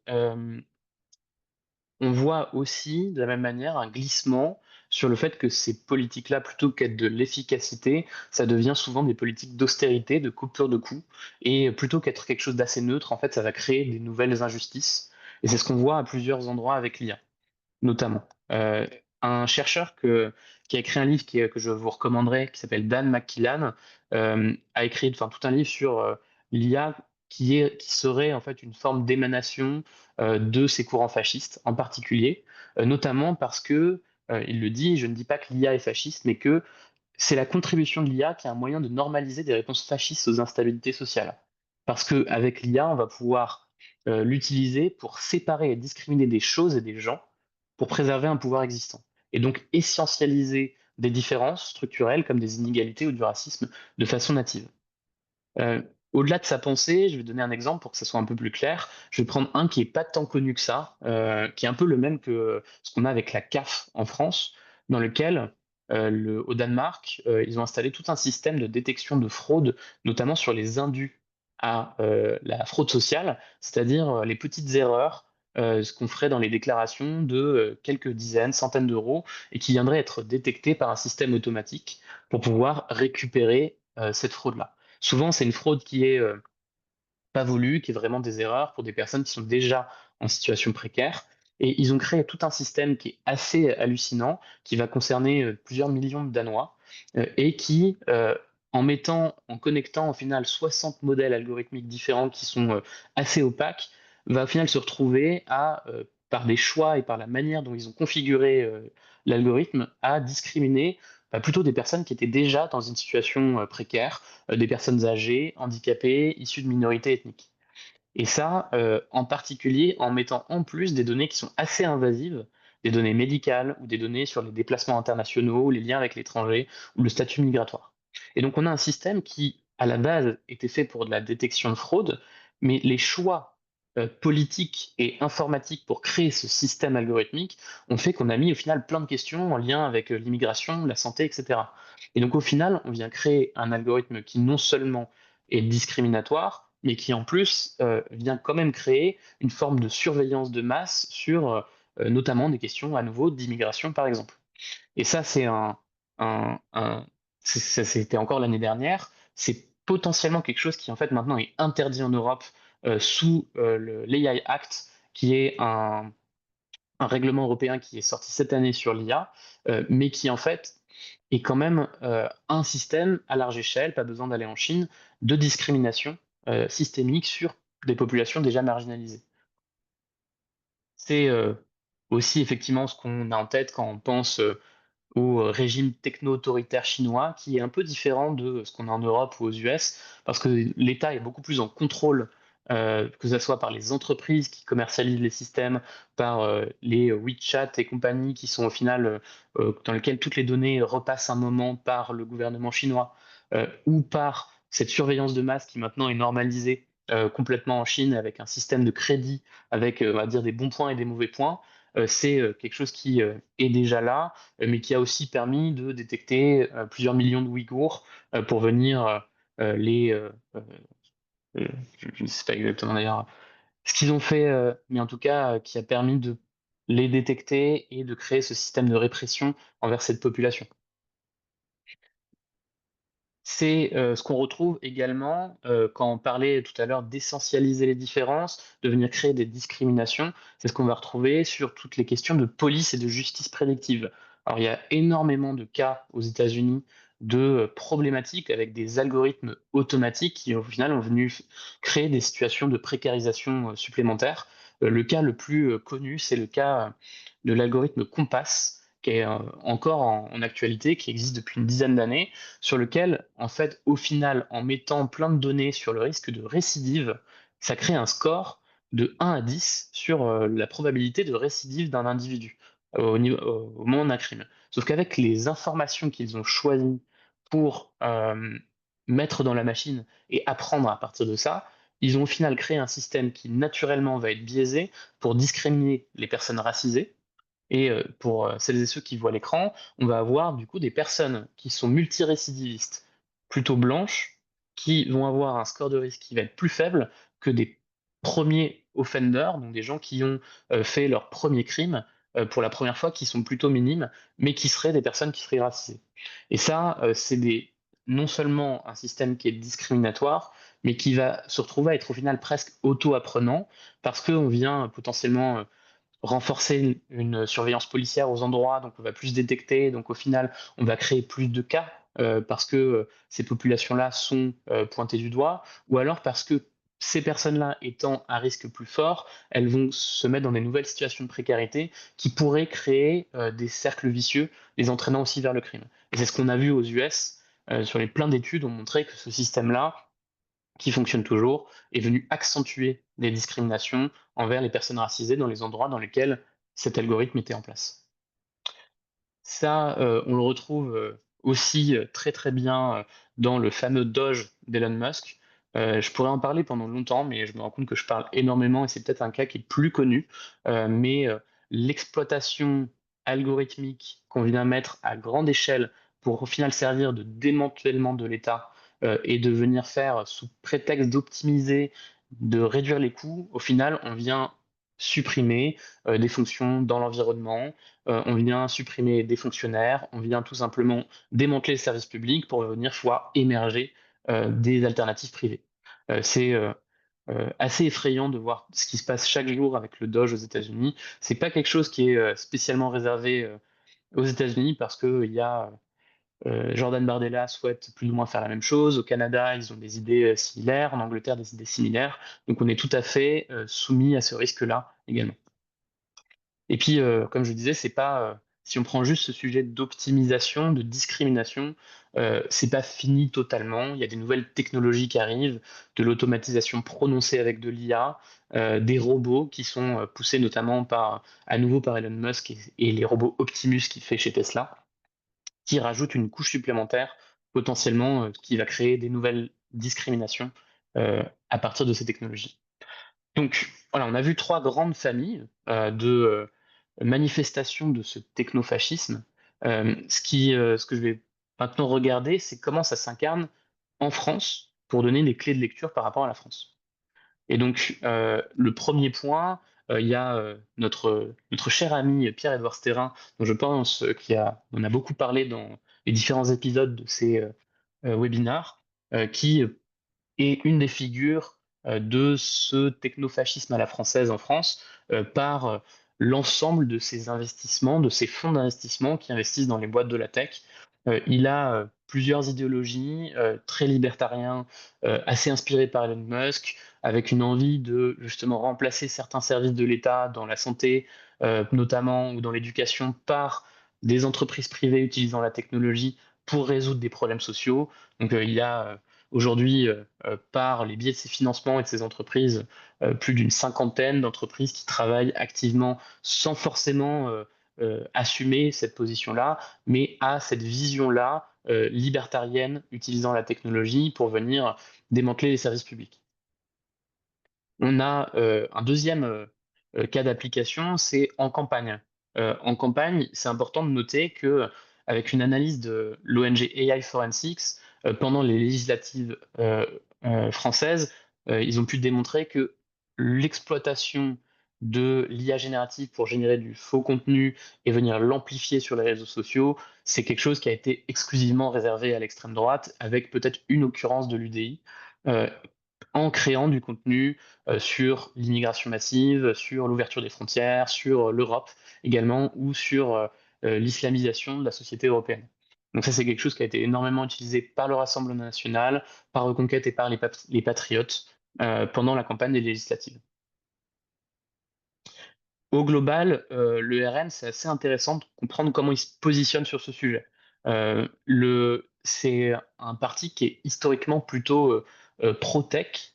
on voit aussi de la même manière un glissement sur le fait que ces politiques-là, plutôt qu'être de l'efficacité, ça devient souvent des politiques d'austérité, de coupure de coûts, et plutôt qu'être quelque chose d'assez neutre, en fait, ça va créer des nouvelles injustices. Et c'est ce qu'on voit à plusieurs endroits avec l'IA notamment. Un chercheur qui a écrit un livre que je vous recommanderais, qui s'appelle Dan McKillan, a écrit enfin, tout un livre sur l'IA qui serait en fait une forme d'émanation de ces courants fascistes en particulier, notamment parce que, il le dit, je ne dis pas que l'IA est fasciste, mais que c'est la contribution de l'IA qui est un moyen de normaliser des réponses fascistes aux instabilités sociales. Parce qu'avec l'IA, on va pouvoir l'utiliser pour séparer et discriminer des choses et des gens pour préserver un pouvoir existant. Et donc essentialiser des différences structurelles comme des inégalités ou du racisme de façon native. Euh, Au-delà de sa pensée, je vais donner un exemple pour que ça soit un peu plus clair. Je vais prendre un qui est pas tant connu que ça, qui est un peu le même que ce qu'on a avec la CAF en France, dans lequel, au Danemark, ils ont installé tout un système de détection de fraude, notamment sur les indus à la fraude sociale, c'est-à-dire les petites erreurs, ce qu'on ferait dans les déclarations de quelques dizaines, centaines d'euros, et qui viendraient être détectées par un système automatique pour pouvoir récupérer cette fraude-là. Souvent, c'est une fraude qui est pas voulue, qui est vraiment des erreurs pour des personnes qui sont déjà en situation précaire. Et ils ont créé tout un système qui est assez hallucinant, qui va concerner plusieurs millions de Danois, et qui, en connectant au final 60 modèles algorithmiques différents qui sont assez opaques, va au final se retrouver à, par des choix et par la manière dont ils ont configuré l'algorithme, à discriminer plutôt des personnes qui étaient déjà dans une situation précaire, des personnes âgées, handicapées, issues de minorités ethniques. Et ça, en particulier en mettant en plus des données qui sont assez invasives, des données médicales ou des données sur les déplacements internationaux, les liens avec l'étranger ou le statut migratoire. Et donc on a un système qui, à la base, était fait pour de la détection de fraude, mais les choix politiques et informatiques pour créer ce système algorithmique ont fait qu'on a mis au final plein de questions en lien avec l'immigration, la santé, etc. Et donc au final, on vient créer un algorithme qui non seulement est discriminatoire, mais qui en plus vient quand même créer une forme de surveillance de masse sur notamment des questions à nouveau d'immigration par exemple. Et ça, un c'était encore l'année dernière, c'est potentiellement quelque chose qui en fait maintenant est interdit en Europe sous l'AI Act, qui est un règlement européen qui est sorti cette année sur l'IA, mais qui en fait est quand même un système à large échelle, pas besoin d'aller en Chine, de discrimination systémique sur des populations déjà marginalisées. C'est aussi effectivement ce qu'on a en tête quand on pense au régime techno-autoritaire chinois, qui est un peu différent de ce qu'on a en Europe ou aux US, parce que l'État est beaucoup plus en contrôle, que ce soit par les entreprises qui commercialisent les systèmes, par les WeChat et compagnie, qui sont au final dans lesquels toutes les données repassent un moment par le gouvernement chinois, ou par cette surveillance de masse qui maintenant est normalisée complètement en Chine avec un système de crédit, avec on va dire des bons points et des mauvais points. C'est quelque chose qui est déjà là, mais qui a aussi permis de détecter plusieurs millions de Ouïghours pour venir les... je ne sais pas exactement d'ailleurs ce qu'ils ont fait, mais en tout cas qui a permis de les détecter et de créer ce système de répression envers cette population. C'est ce qu'on retrouve également quand on parlait tout à l'heure d'essentialiser les différences, de venir créer des discriminations. C'est ce qu'on va retrouver sur toutes les questions de police et de justice prédictive. Alors, il y a énormément de cas aux États-Unis de problématiques avec des algorithmes automatiques qui, au final, ont venu créer des situations de précarisation supplémentaires. Le cas le plus connu, c'est le cas de l'algorithme Compass, qui est encore en actualité, qui existe depuis une dizaine d'années, sur lequel, en fait, au final, en mettant plein de données sur le risque de récidive, ça crée un score de 1 à 10 sur la probabilité de récidive d'un individu au moment d'un crime. Sauf qu'avec les informations qu'ils ont choisies pour mettre dans la machine et apprendre à partir de ça, ils ont au final créé un système qui naturellement va être biaisé pour discriminer les personnes racisées, et pour celles et ceux qui voient l'écran, on va avoir du coup des personnes qui sont multirécidivistes, plutôt blanches, qui vont avoir un score de risque qui va être plus faible que des premiers offenders, donc des gens qui ont fait leur premier crime pour la première fois, qui sont plutôt minimes, mais qui seraient des personnes qui seraient racisées. Et ça, non seulement un système qui est discriminatoire, mais qui va se retrouver à être au final presque auto-apprenant, parce qu'on vient potentiellement renforcer une surveillance policière aux endroits, donc on va plus détecter, donc au final, on va créer plus de cas parce que ces populations-là sont pointées du doigt, ou alors parce que ces personnes-là étant à risque plus fort, elles vont se mettre dans des nouvelles situations de précarité qui pourraient créer des cercles vicieux, les entraînant aussi vers le crime. Et c'est ce qu'on a vu aux US, sur les plein d'études ont montré que ce système-là, qui fonctionne toujours, est venu accentuer les discriminations envers les personnes racisées dans les endroits dans lesquels cet algorithme était en place. Ça, on le retrouve aussi très très bien dans le fameux Doge d'Elon Musk. Je pourrais en parler pendant longtemps, mais je me rends compte que je parle énormément et c'est peut-être un cas qui est plus connu. Mais l'exploitation algorithmique qu'on vient mettre à grande échelle pour au final servir de démantèlement de l'État et de venir faire sous prétexte d'optimiser, de réduire les coûts, au final, on vient supprimer des fonctions dans l'environnement, on vient supprimer des fonctionnaires, on vient tout simplement démanteler le service public pour venir voir émerger des alternatives privées. C'est assez effrayant de voir ce qui se passe chaque jour avec le Doge aux États-Unis. C'est pas quelque chose qui est spécialement réservé aux États-Unis parce que il y a Jordan Bardella souhaite plus ou moins faire la même chose. Au Canada, ils ont des idées similaires. En Angleterre, des idées similaires. Donc, on est tout à fait soumis à ce risque-là également. Et puis, comme je disais, c'est pas si on prend juste ce sujet d'optimisation, de discrimination, c'est pas fini totalement. Il y a des nouvelles technologies qui arrivent, de l'automatisation prononcée avec de l'IA, des robots qui sont poussés notamment à nouveau par Elon Musk et les robots Optimus qu'il fait chez Tesla, qui rajoutent une couche supplémentaire potentiellement qui va créer des nouvelles discriminations à partir de ces technologies. Donc voilà, on a vu trois grandes familles de manifestations de ce technofascisme. Ce que je vais maintenant regarder, c'est comment ça s'incarne en France pour donner des clés de lecture par rapport à la France. Et donc, le premier point, il y a notre cher ami Pierre-Édouard Sterrin, dont je pense on a beaucoup parlé dans les différents épisodes de ces webinars, qui est une des figures de ce technofascisme à la française en France par l'ensemble de ces investissements, de ces fonds d'investissement qui investissent dans les boîtes de la tech. Il a plusieurs idéologies très libertariens, assez inspirés par Elon Musk, avec une envie de justement remplacer certains services de l'État dans la santé notamment ou dans l'éducation par des entreprises privées utilisant la technologie pour résoudre des problèmes sociaux. Donc il y a aujourd'hui, par les biais de ces financements et de ces entreprises, plus d'une cinquantaine d'entreprises qui travaillent activement sans forcément assumer cette position-là, mais à cette vision-là libertarienne utilisant la technologie pour venir démanteler les services publics. On a un deuxième cas d'application, c'est en campagne. En campagne, c'est important de noter que avec une analyse de l'ONG AI Forensics, pendant les législatives françaises, ils ont pu démontrer que l'exploitation de l'IA générative pour générer du faux contenu et venir l'amplifier sur les réseaux sociaux, c'est quelque chose qui a été exclusivement réservé à l'extrême droite, avec peut-être une occurrence de l'UDI. En créant du contenu sur l'immigration massive, sur l'ouverture des frontières, sur l'Europe également, ou sur l'islamisation de la société européenne. Donc ça, c'est quelque chose qui a été énormément utilisé par le Rassemblement national, par Reconquête et par les Patriotes pendant la campagne des législatives. Au global, le RN, c'est assez intéressant de comprendre comment il se positionne sur ce sujet. C'est un parti qui est historiquement plutôt pro-tech,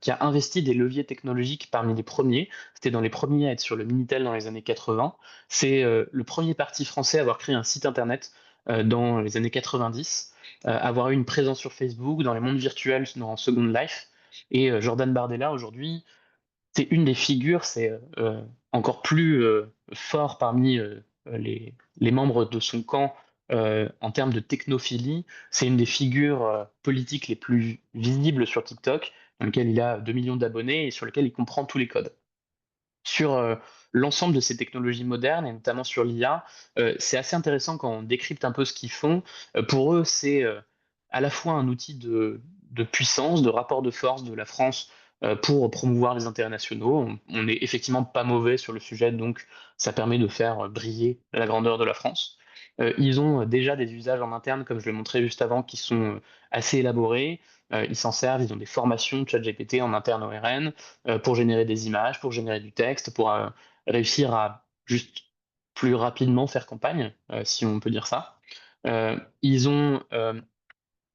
qui a investi des leviers technologiques parmi les premiers. C'était dans les premiers à être sur le Minitel dans les années 80. C'est le premier parti français à avoir créé un site internet dans les années 90, avoir eu une présence sur Facebook, dans les mondes virtuels, dans Second Life. Et Jordan Bardella, aujourd'hui, c'est une des figures, c'est encore plus fort parmi les membres de son camp en termes de technophilie. C'est une des figures politiques les plus visibles sur TikTok, dans lequel il a 2 millions d'abonnés et sur lequel il comprend tous les codes. Sur l'ensemble de ces technologies modernes, et notamment sur l'IA, c'est assez intéressant quand on décrypte un peu ce qu'ils font. Pour eux, c'est à la fois un outil de puissance, de rapport de force de la France pour promouvoir les intérêts nationaux. On n'est effectivement pas mauvais sur le sujet, donc ça permet de faire briller la grandeur de la France. Ils ont déjà des usages en interne, comme je le montrais juste avant, qui sont assez élaborés. Ils s'en servent, ils ont des formations ChatGPT en interne au RN pour générer des images, pour générer du texte, pour réussir à juste plus rapidement faire campagne, si on peut dire ça. Ils ont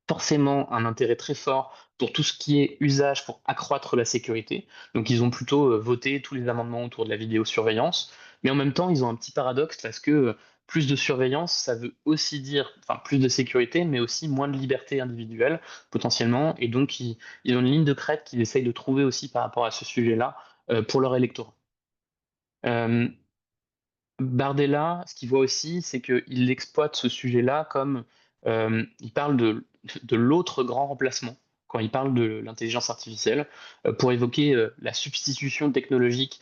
forcément un intérêt très fort pour tout ce qui est usage pour accroître la sécurité. Donc ils ont plutôt voté tous les amendements autour de la vidéosurveillance. Mais en même temps, ils ont un petit paradoxe parce que plus de surveillance, ça veut aussi dire enfin, plus de sécurité, mais aussi moins de liberté individuelle potentiellement. Et donc ils ont une ligne de crête qu'ils essayent de trouver aussi par rapport à ce sujet-là pour leur électorat. Euh, Bardella, ce qu'il voit aussi, c'est qu'il exploite ce sujet-là comme il parle de l'autre grand remplacement, quand il parle de l'intelligence artificielle, pour évoquer la substitution technologique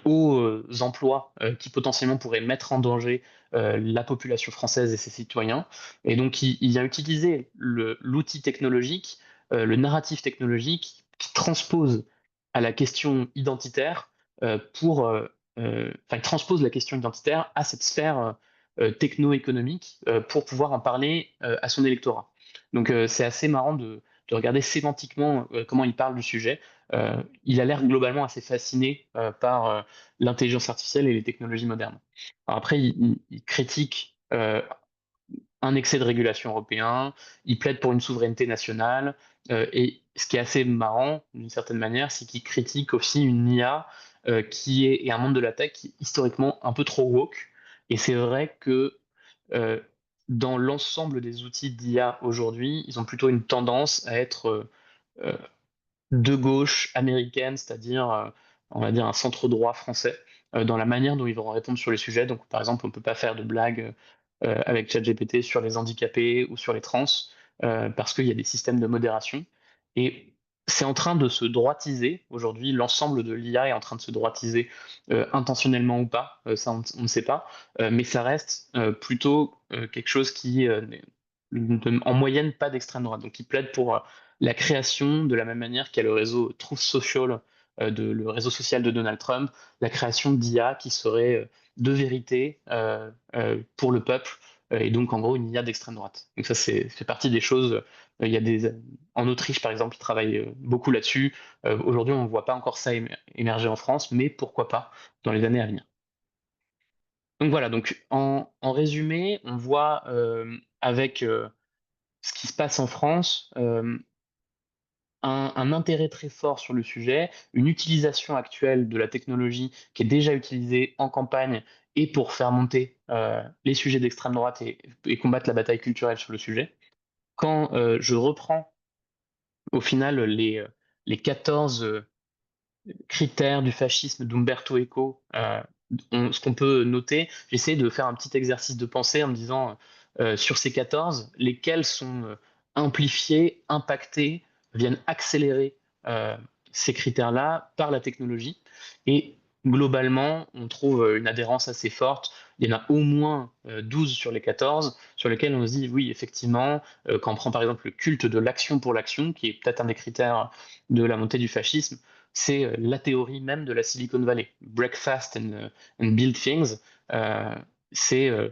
aux emplois qui potentiellement pourraient mettre en danger la population française et ses citoyens. Et donc il a utilisé l'outil technologique, le narratif technologique qui transpose à la question identitaire enfin, il transpose la question identitaire à cette sphère techno-économique pour pouvoir en parler à son électorat. Donc c'est assez marrant de regarder sémantiquement comment il parle du sujet. Il a l'air globalement assez fasciné par l'intelligence artificielle et les technologies modernes. Alors après, il critique un excès de régulation européen, il plaide pour une souveraineté nationale, et ce qui est assez marrant, d'une certaine manière, c'est qu'il critique aussi une IA et un monde de la tech qui est historiquement un peu trop woke. Et c'est vrai que euh, dans l'ensemble des outils d'IA aujourd'hui, ils ont plutôt une tendance à être euh, de gauche américaine, c'est-à-dire, on va dire, un centre droit français, dans la manière dont ils vont répondre sur les sujets. Donc, par exemple, on ne peut pas faire de blagues avec ChatGPT sur les handicapés ou sur les trans, parce qu'il y a des systèmes de modération. Et c'est en train de se droitiser. Aujourd'hui, l'ensemble de l'IA est en train de se droitiser, intentionnellement ou pas, ça on ne sait pas, mais ça reste plutôt quelque chose qui n'est en moyenne pas d'extrême droite. Donc, il plaide pour la création, de la même manière qu'il y a le réseau Truth Social, le réseau social de Donald Trump, la création d'IA qui serait de vérité pour le peuple, et donc en gros une IA d'extrême droite. Donc ça, fait partie des choses. Il y a en Autriche, par exemple, ils travaillent beaucoup là-dessus. Aujourd'hui, on ne voit pas encore ça émerger en France, mais pourquoi pas dans les années à venir. Donc voilà, donc en résumé, on voit, avec, ce qui se passe en France, un intérêt très fort sur le sujet, une utilisation actuelle de la technologie qui est déjà utilisée en campagne et pour faire monter, les sujets d'extrême droite et combattre la bataille culturelle sur le sujet. Quand, je reprends au final les 14, critères du fascisme d'Umberto Eco, ce qu'on peut noter, j'essaie de faire un petit exercice de pensée en me disant, sur ces 14, lesquels sont amplifiés, impactés, viennent accélérer euh, ces critères-là par la technologie. Et globalement, on trouve une adhérence assez forte. Il y en a au moins 12 sur les 14 sur lesquels on se dit, oui, effectivement, quand on prend par exemple le culte de l'action pour l'action, qui est peut-être un des critères de la montée du fascisme, c'est la théorie même de la Silicon Valley. Break fast and build things, euh, c'est euh,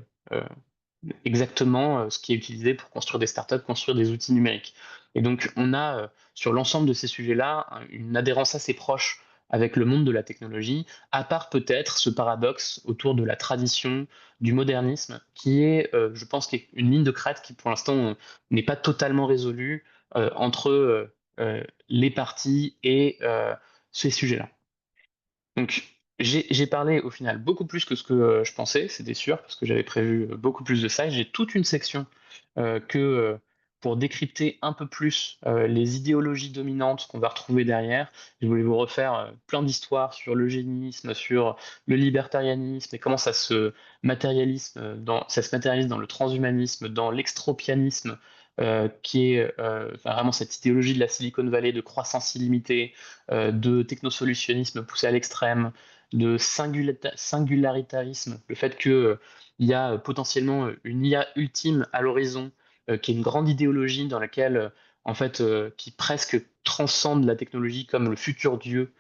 exactement ce qui est utilisé pour construire des startups, construire des outils numériques. Et donc, on a sur l'ensemble de ces sujets-là une adhérence assez proche avec le monde de la technologie, à part peut-être ce paradoxe autour de la tradition, du modernisme, qui est, je pense, qui est une ligne de crête qui, pour l'instant, n'est pas totalement résolue entre les partis et ces sujets-là. Donc, j'ai parlé au final beaucoup plus que ce que je pensais, c'était sûr, parce que j'avais prévu beaucoup plus de ça. Et j'ai toute une section pour décrypter un peu plus les idéologies dominantes qu'on va retrouver derrière. Je voulais vous refaire plein d'histoires sur l'eugénisme, sur le libertarianisme et comment ça se matérialise dans le transhumanisme, dans l'extropianisme, qui est enfin, vraiment cette idéologie de la Silicon Valley de croissance illimitée, de technosolutionnisme poussé à l'extrême, de singularitarisme, le fait que il y a potentiellement une IA ultime à l'horizon, qui est une grande idéologie dans laquelle, en fait, qui presque transcende la technologie comme le futur Dieu,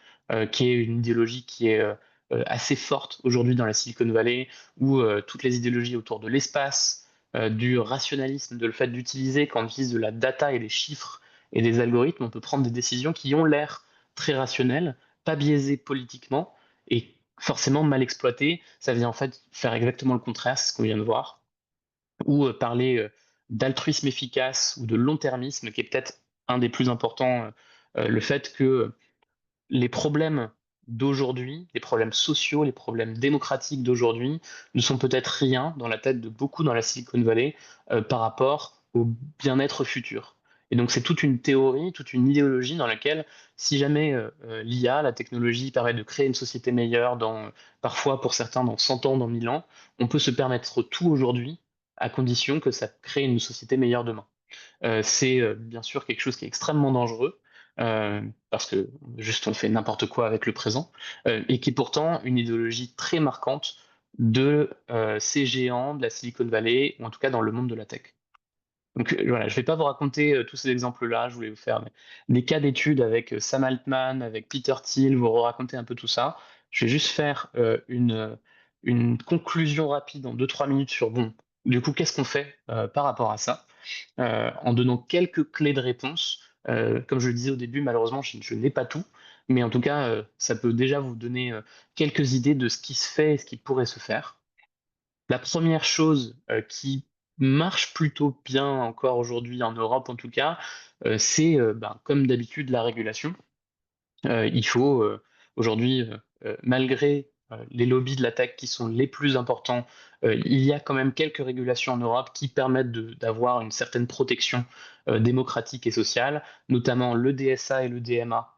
qui est une idéologie qui est assez forte aujourd'hui dans la Silicon Valley, où toutes les idéologies autour de l'espace, du rationalisme, de le fait d'utiliser, quand on utilise de la data et des chiffres et des algorithmes, on peut prendre des décisions qui ont l'air très rationnel, pas biaisé politiquement et forcément mal exploité. Ça vient en fait faire exactement le contraire, c'est ce qu'on vient de voir, ou parler d'altruisme efficace ou de long-termisme, qui est peut-être un des plus importants, le fait que les problèmes d'aujourd'hui, les problèmes sociaux, les problèmes démocratiques d'aujourd'hui ne sont peut-être rien dans la tête de beaucoup dans la Silicon Valley par rapport au bien-être futur. Et donc c'est toute une théorie, toute une idéologie dans laquelle si jamais l'IA, la technologie permet de créer une société meilleure dans parfois pour certains dans 100 ans, dans 1000 ans, on peut se permettre tout aujourd'hui à condition que ça crée une société meilleure demain. C'est bien sûr quelque chose qui est extrêmement dangereux, parce que juste on fait n'importe quoi avec le présent, et qui est pourtant une idéologie très marquante de ces géants de la Silicon Valley, ou en tout cas dans le monde de la tech. Donc voilà, je ne vais pas vous raconter tous ces exemples-là, je voulais vous faire des cas d'études avec Sam Altman, avec Peter Thiel, vous raconter un peu tout ça. Je vais juste faire une conclusion rapide en 2-3 minutes sur, bon, du coup, qu'est-ce qu'on fait par rapport à ça, en donnant quelques clés de réponse. Comme je le disais au début, malheureusement, je n'ai pas tout, mais en tout cas, ça peut déjà vous donner quelques idées de ce qui se fait et ce qui pourrait se faire. La première chose qui marche plutôt bien encore aujourd'hui en Europe, en tout cas, c'est ben, comme d'habitude la régulation. Il faut aujourd'hui, malgré les lobbies de la tech qui sont les plus importants, il y a quand même quelques régulations en Europe qui permettent d'avoir une certaine protection démocratique et sociale, notamment le DSA et le DMA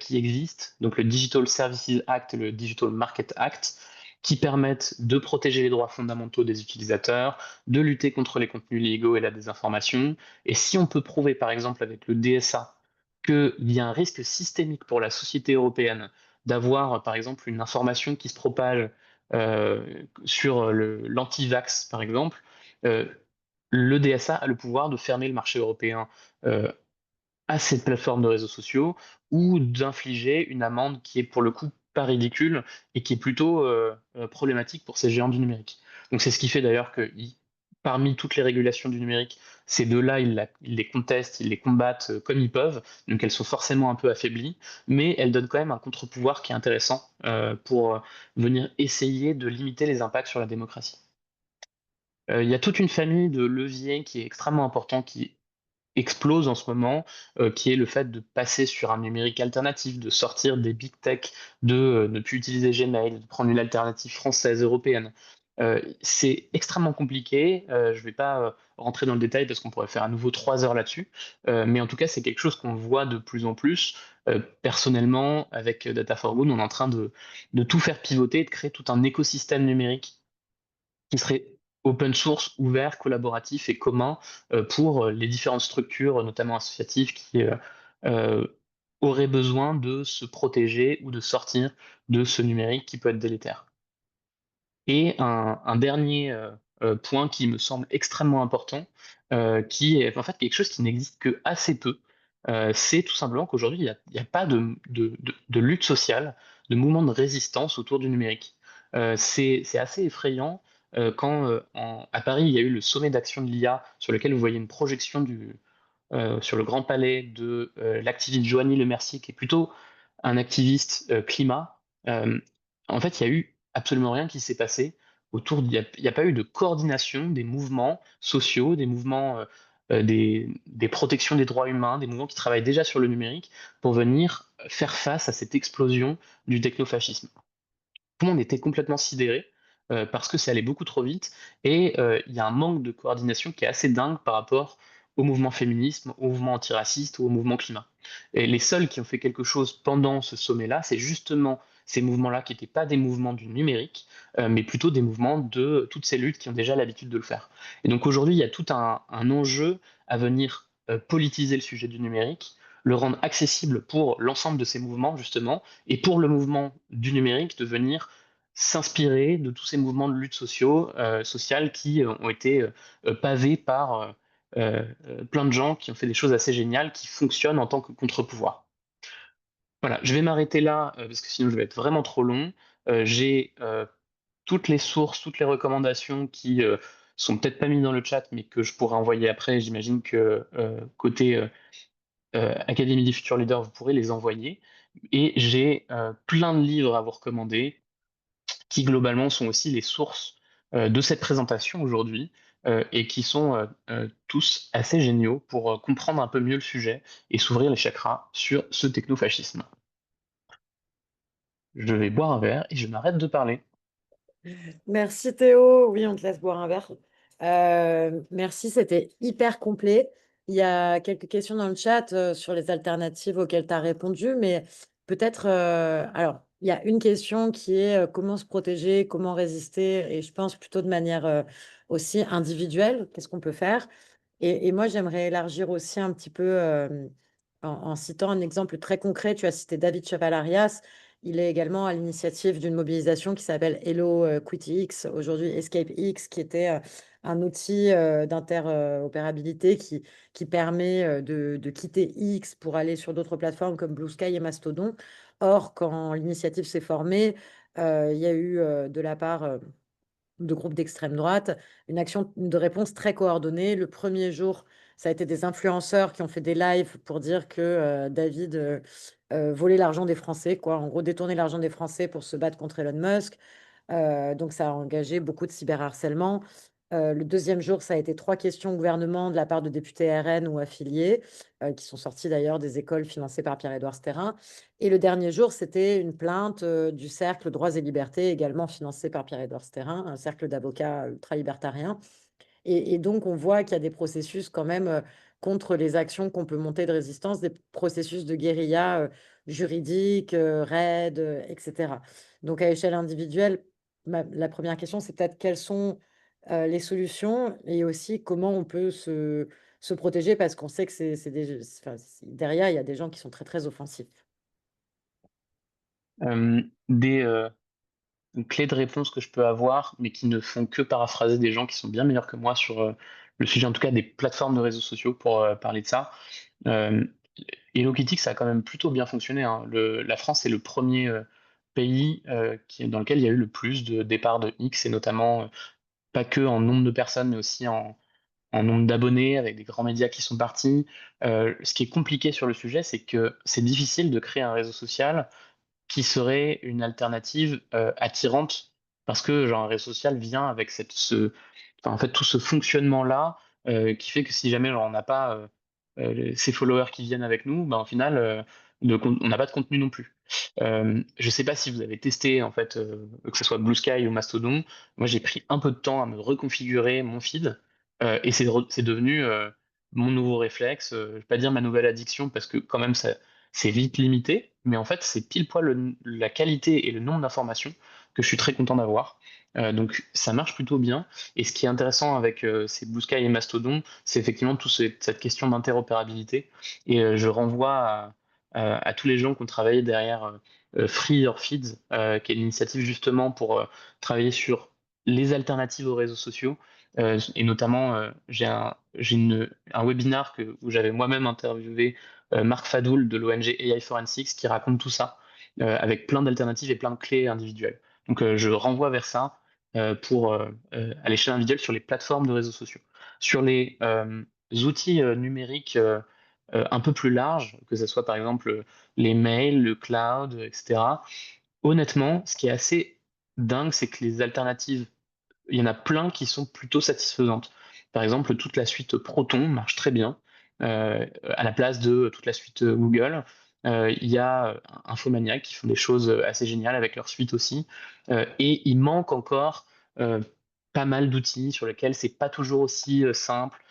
qui existent, donc le Digital Services Act et le Digital Market Act, qui permettent de protéger les droits fondamentaux des utilisateurs, de lutter contre les contenus illégaux et la désinformation. Et si on peut prouver, par exemple, avec le DSA, qu'il y a un risque systémique pour la société européenne d'avoir, par exemple, une information qui se propage sur l'anti-vax, par exemple, euh, le DSA a le pouvoir de fermer le marché européen euh, à cette plateforme de réseaux sociaux ou d'infliger une amende qui est pour le coup pas ridicule et qui est plutôt problématique pour ces géants du numérique. Donc c'est ce qui fait d'ailleurs qu'ils parmi toutes les régulations du numérique, ces deux-là, ils les contestent, ils les combattent comme ils peuvent, donc elles sont forcément un peu affaiblies, mais elles donnent quand même un contre-pouvoir qui est intéressant pour venir essayer de limiter les impacts sur la démocratie. Il y a toute une famille de leviers qui est extrêmement important, qui explose en ce moment, qui est le fait de passer sur un numérique alternatif, de sortir des big tech, de ne plus utiliser Gmail, de prendre une alternative française, européenne. C'est extrêmement compliqué. Je ne vais pas rentrer dans le détail parce qu'on pourrait faire à nouveau 3 heures là-dessus. Mais en tout cas, c'est quelque chose qu'on voit de plus en plus. Personnellement, avec Data for Good, on est en train de tout faire pivoter, de créer tout un écosystème numérique qui serait open source, ouvert, collaboratif et commun pour les différentes structures, notamment associatives, qui euh, auraient besoin de se protéger ou de sortir de ce numérique qui peut être délétère. Et un dernier point qui me semble extrêmement important, qui est en fait quelque chose qui n'existe que assez peu, c'est tout simplement qu'aujourd'hui, il y a pas de lutte sociale, de mouvement de résistance autour du numérique. C'est assez effrayant quand à Paris, il y a eu le sommet d'action de l'IA sur lequel vous voyez une projection sur le Grand Palais de l'activiste Joanny Lemercier, qui est plutôt un activiste climat. Euh, En fait, il y a eu absolument rien qui s'est passé autour. Il y a pas eu de coordination des mouvements sociaux, des mouvements des protections des droits humains, des mouvements qui travaillent déjà sur le numérique pour venir faire face à cette explosion du technofascisme. Tout le monde était complètement sidéré parce que ça allait beaucoup trop vite et il y a un manque de coordination qui est assez dingue par rapport au mouvement féminisme, au mouvement antiraciste ou au mouvement climat. Et les seuls qui ont fait quelque chose pendant ce sommet-là, c'est justement ces mouvements-là qui n'étaient pas des mouvements du numérique, mais plutôt des mouvements de toutes ces luttes qui ont déjà l'habitude de le faire. Et donc aujourd'hui, il y a tout un enjeu à venir politiser le sujet du numérique, le rendre accessible pour l'ensemble de ces mouvements, justement, et pour le mouvement du numérique de venir s'inspirer de tous ces mouvements de lutte sociale qui ont été pavés par plein de gens qui ont fait des choses assez géniales, qui fonctionnent en tant que contre-pouvoir. Voilà, je vais m'arrêter là parce que sinon je vais être vraiment trop long. J'ai toutes les sources, toutes les recommandations qui sont peut-être pas mises dans le chat, mais que je pourrais envoyer après. J'imagine que côté Académie des futurs leaders, vous pourrez les envoyer. Et j'ai plein de livres à vous recommander qui globalement sont aussi les sources de cette présentation aujourd'hui et qui sont tous assez géniaux pour comprendre un peu mieux le sujet et s'ouvrir les chakras sur ce technofascisme. Je vais boire un verre et je m'arrête de parler. Merci Théo. Oui, on te laisse boire un verre. Merci, c'était hyper complet. Il y a quelques questions dans le chat sur les alternatives auxquelles tu as répondu, mais peut-être, alors, il y a une question qui est comment se protéger, comment résister, et je pense plutôt de manière aussi individuelle, qu'est-ce qu'on peut faire? Et moi, j'aimerais élargir aussi un petit peu en citant un exemple très concret. Tu as cité David Chavalarias. Il est également à l'initiative d'une mobilisation qui s'appelle Hello Quitty X, aujourd'hui Escape X, qui était un outil d'interopérabilité qui permet de quitter X pour aller sur d'autres plateformes comme Blue Sky et Mastodon. Or, quand l'initiative s'est formée, il y a eu de la part de groupes d'extrême droite, une action de réponse très coordonnée. Le premier jour, ça a été des influenceurs qui ont fait des lives pour dire que David volait l'argent des Français, quoi. En gros, détourner l'argent des Français pour se battre contre Elon Musk. Donc, ça a engagé beaucoup de cyberharcèlement. Le deuxième jour, ça a été 3 questions au gouvernement de la part de députés RN ou affiliés, qui sont sortis d'ailleurs des écoles financées par Pierre-Édouard Stérin. Et le dernier jour, c'était une plainte du cercle Droits et Libertés, également financé par Pierre-Édouard Stérin, un cercle d'avocats ultra-libertariens. Et donc, on voit qu'il y a des processus quand même contre les actions qu'on peut monter de résistance, des processus de guérilla juridique, raid, etc. Donc, à échelle individuelle, la première question, c'est peut-être quelles sont les solutions et aussi comment on peut se protéger parce qu'on sait que enfin, derrière, il y a des gens qui sont très, très offensifs. Des clés de réponse que je peux avoir, mais qui ne font que paraphraser des gens qui sont bien meilleurs que moi sur le sujet, en tout cas des plateformes de réseaux sociaux pour parler de ça. Euh, Hello Kitty, ça a quand même plutôt bien fonctionné, hein. La France est le premier pays dans lequel il y a eu le plus de départs de X, et notamment pas que en nombre de personnes, mais aussi en nombre d'abonnés, avec des grands médias qui sont partis. Ce qui est compliqué sur le sujet, c'est que c'est difficile de créer un réseau social qui serait une alternative attirante parce que genre un réseau social vient avec enfin, en fait tout ce fonctionnement là qui fait que si jamais genre, on n'a pas ces followers qui viennent avec nous, ben, au final on n'a pas de contenu non plus. Je sais pas si vous avez testé en fait que ce soit Blue Sky ou Mastodon. Moi j'ai pris un peu de temps à me reconfigurer mon feed et c'est devenu mon nouveau réflexe. Je vais pas dire ma nouvelle addiction parce que quand même ça c'est vite limité, mais en fait, c'est pile poil la qualité et le nombre d'informations que je suis très content d'avoir. Donc ça marche plutôt bien. Et ce qui est intéressant avec ces Blue Sky et Mastodon, c'est effectivement toute cette question d'interopérabilité. Et je renvoie à tous les gens qui ont travaillé derrière Free Your Feeds, qui est l'initiative justement pour travailler sur les alternatives aux réseaux sociaux. Et notamment, un webinar où j'avais moi-même interviewé Marc Fadoul de l'ONG AI Forensics qui raconte tout ça avec plein d'alternatives et plein de clés individuelles. Donc je renvoie vers ça à l'échelle individuelle sur les plateformes de réseaux sociaux. Sur les outils numériques un peu plus larges, que ce soit par exemple les mails, le cloud, etc. Honnêtement, ce qui est assez dingue, c'est que les alternatives il y en a plein qui sont plutôt satisfaisantes. Par exemple, toute la suite Proton marche très bien à la place de toute la suite Google. Il y a Infomaniac qui font des choses assez géniales avec leur suite aussi. Et il manque encore euh, pas mal d'outils sur lesquels c'est pas toujours aussi simple,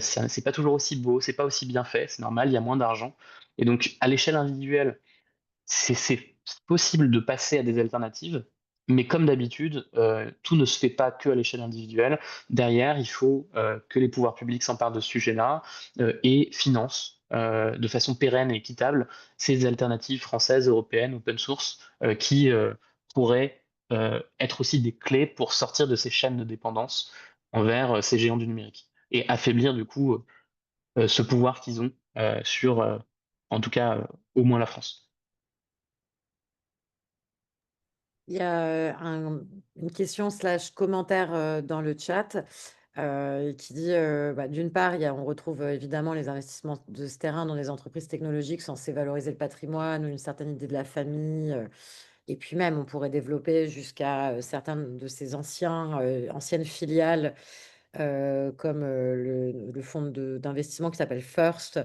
c'est pas toujours aussi beau, c'est pas aussi bien fait, c'est normal, il y a moins d'argent. Et donc, à l'échelle individuelle, c'est possible de passer à des alternatives, mais comme d'habitude, tout ne se fait pas que à l'échelle individuelle. Derrière, il faut que les pouvoirs publics s'emparent de ce sujet-là et financent de façon pérenne et équitable ces alternatives françaises, européennes, open source, qui pourraient être aussi des clés pour sortir de ces chaînes de dépendance envers ces géants du numérique et affaiblir du coup ce pouvoir qu'ils ont sur, en tout cas, au moins la France. Il y a une question slash commentaire dans le chat qui dit, bah, d'une part, on retrouve évidemment les investissements de ce terrain dans les entreprises technologiques censées valoriser le patrimoine ou une certaine idée de la famille. Et puis même, on pourrait développer jusqu'à certains de ces anciennes filiales comme le fonds d'investissement qui s'appelle First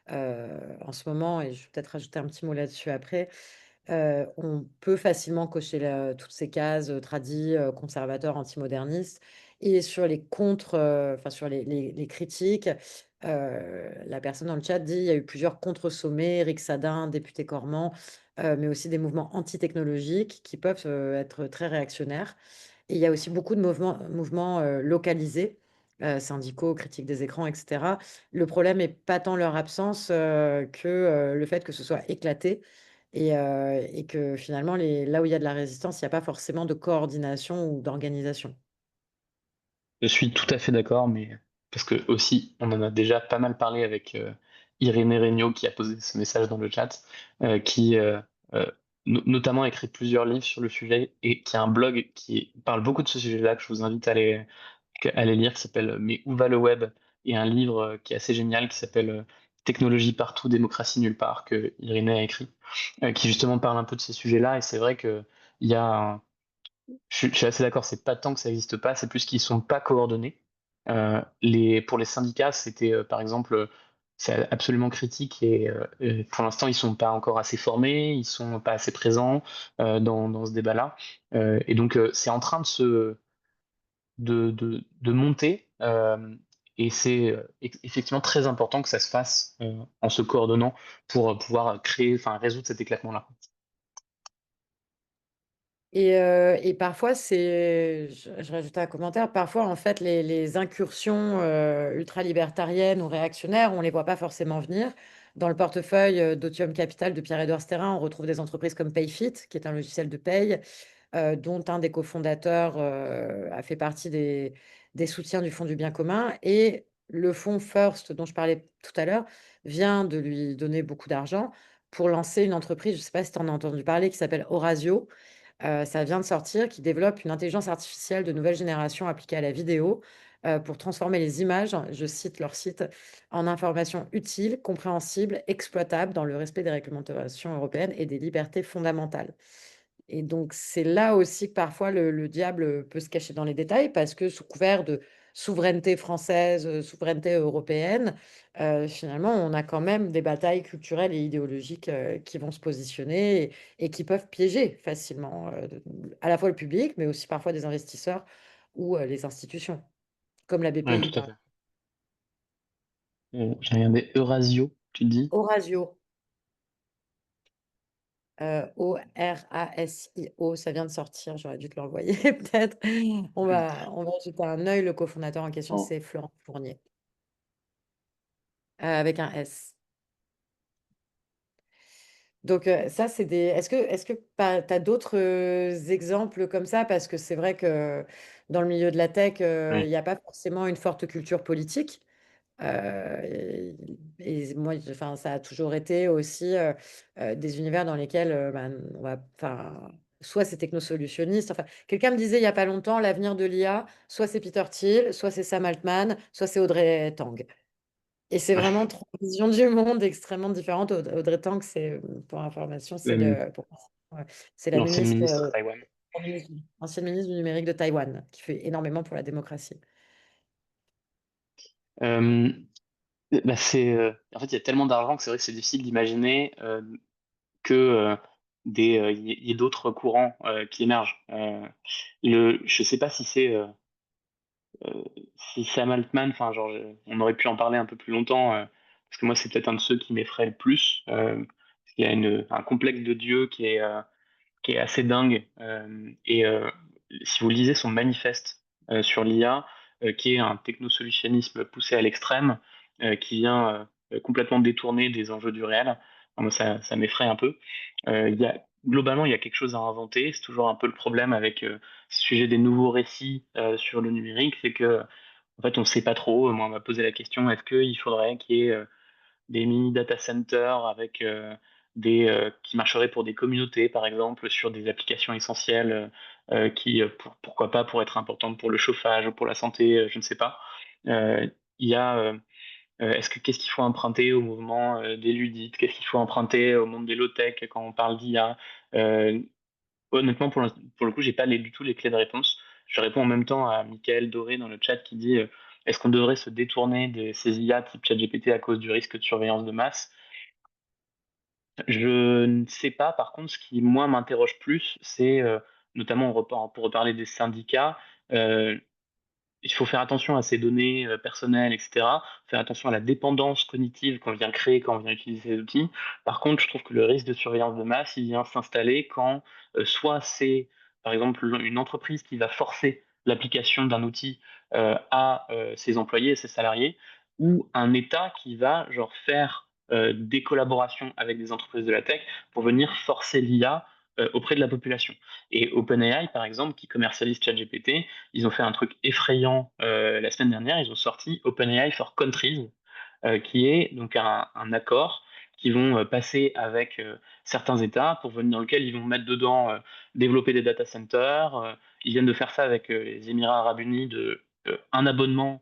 en ce moment. Et je vais peut-être rajouter un petit mot là-dessus après. On peut facilement cocher toutes ces cases tradis, conservateurs, antimodernistes. Et sur les contre, enfin sur les critiques, la personne dans le chat dit il y a eu plusieurs contre-sommets, Eric Sadin, député Cormand, mais aussi des mouvements anti-technologiques qui peuvent être très réactionnaires. Et il y a aussi beaucoup de mouvements localisés, syndicaux, critiques des écrans, etc. Le problème n'est pas tant leur absence que le fait que ce soit éclaté et que finalement, là où il y a de la résistance, il n'y a pas forcément de coordination ou d'organisation. Je suis tout à fait d'accord, mais parce que aussi, on en a déjà pas mal parlé avec Irénée Regnault qui a posé ce message dans le chat, qui euh, notamment a écrit plusieurs livres sur le sujet et qui a un blog qui parle beaucoup de ce sujet-là, que je vous invite à aller lire, qui s'appelle Mais où va le web? Et un livre qui est assez génial qui s'appelle Technologie partout, démocratie nulle part, que Irénée a écrit, qui justement parle un peu de ces sujets-là. Et c'est vrai que il y a je suis assez d'accord, c'est pas tant que ça n'existe pas, c'est plus qu'ils sont pas coordonnés. Pour les syndicats, c'était par exemple, c'est absolument critique et pour l'instant, ils sont pas encore assez formés, ils sont pas assez présents dans ce débat-là. Et donc, c'est en train de monter et c'est effectivement très important que ça se fasse en se coordonnant pour pouvoir créer, enfin, résoudre cet éclatement-là. Et parfois, je rajoute un commentaire, parfois, en fait, les incursions ultra-libertariennes ou réactionnaires, on ne les voit pas forcément venir. Dans le portefeuille d'Otium Capital de Pierre-Édouard Sterrin, on retrouve des entreprises comme Payfit, qui est un logiciel de paye, dont un des cofondateurs a fait partie des soutiens du Fonds du bien commun. Et le fonds First, dont je parlais tout à l'heure, vient de lui donner beaucoup d'argent pour lancer une entreprise, je ne sais pas si tu en as entendu parler, qui s'appelle Orasio, ça vient de sortir, qui développe une intelligence artificielle de nouvelle génération appliquée à la vidéo pour transformer les images, je cite leur site, en informations utiles, compréhensibles, exploitables dans le respect des réglementations européennes et des libertés fondamentales. Et donc, c'est là aussi que parfois le diable peut se cacher dans les détails parce que sous couvert de souveraineté française, souveraineté européenne, finalement, on a quand même des batailles culturelles et idéologiques, qui vont se positionner et qui peuvent piéger facilement, à la fois le public, mais aussi parfois des investisseurs ou, les institutions, comme la Ouais, BPI tout à par fait. J'ai regardé Eurasio, tu dis? Orasio, Orasio, ça vient de sortir, j'aurais dû te l'envoyer peut-être. On va jeter un œil, le cofondateur en question, Oh, c'est Florent Fournier, avec un S. Donc, ça, c'est des est-ce que tu as d'autres, exemples comme ça? Parce que c'est vrai que dans le milieu de la tech, il oui. y a pas forcément une forte culture politique. Et moi, enfin, ça a toujours été aussi, des univers dans lesquels, ben, on va enfin, soit c'est technosolutionniste, enfin, quelqu'un me disait il y a pas longtemps: «L'avenir de l'IA, soit c'est Peter Thiel, soit c'est Sam Altman, soit c'est Audrey Tang». Et c'est vraiment 3 visions du monde extrêmement différentes. Audrey Tang, c'est, pour information, c'est Euh, ouais, c'est la L'ancienne ministre, ministre Taïwan. ancienne ministre du numérique de Taïwan, qui fait énormément pour la démocratie. Euh, Bah en fait, il y a tellement d'argent que c'est vrai que c'est difficile d'imaginer que il y ait d'autres courants qui émergent. Je sais pas euh, si Sam Altman, enfin, genre, on aurait pu en parler un peu plus longtemps, parce que moi, c'est peut-être un de ceux qui m'effraie le plus. Parce qu'il y a un complexe de Dieu qui est assez dingue. Si vous lisez son manifeste sur l'IA, qui est un technosolutionnisme poussé à l'extrême, qui vient complètement détourner des enjeux du réel, moi, ça m'effraie un peu. Globalement, il y a quelque chose à inventer. C'est toujours un peu le problème avec ce sujet des nouveaux récits sur le numérique, c'est que en fait, on ne sait pas trop. Moi, on m'a posé la question, est-ce qu'il faudrait qu'il y ait des mini data centers avec qui marcheraient pour des communautés, par exemple, sur des applications essentielles pourquoi pas, pour être importantes pour le chauffage ou pour la santé, je ne sais pas. Euh, il y a, qu'est-ce qu'il faut emprunter au mouvement des ludites? Qu'est-ce qu'il faut emprunter au monde des low-tech quand on parle d'IA? Honnêtement, pour le coup, j'ai pas du tout les clés de réponse. Je réponds en même temps à Michael Doré dans le chat qui dit est-ce qu'on devrait se détourner de ces IA type ChatGPT à cause du risque de surveillance de masse? Je ne sais pas. Par contre, ce qui, moi, m'interroge plus, c'est notamment pour reparler des syndicats, euh, il faut faire attention à ces données personnelles, etc. Faire attention à la dépendance cognitive qu'on vient créer quand on vient utiliser ces outils. Par contre, je trouve que le risque de surveillance de masse, il vient s'installer quand soit c'est, par exemple, une entreprise qui va forcer l'application d'un outil à ses employés et ses salariés, ou un État qui va genre faire des collaborations avec des entreprises de la tech pour venir forcer l'IA auprès de la population. Et OpenAI, par exemple, qui commercialise ChatGPT, ils ont fait un truc effrayant la semaine dernière. Ils ont sorti OpenAI for Countries, qui est donc un accord qu'ils vont passer avec certains États dans lequel ils vont mettre dedans développer des data centers. Ils viennent de faire ça avec les Émirats Arabes Unis un abonnement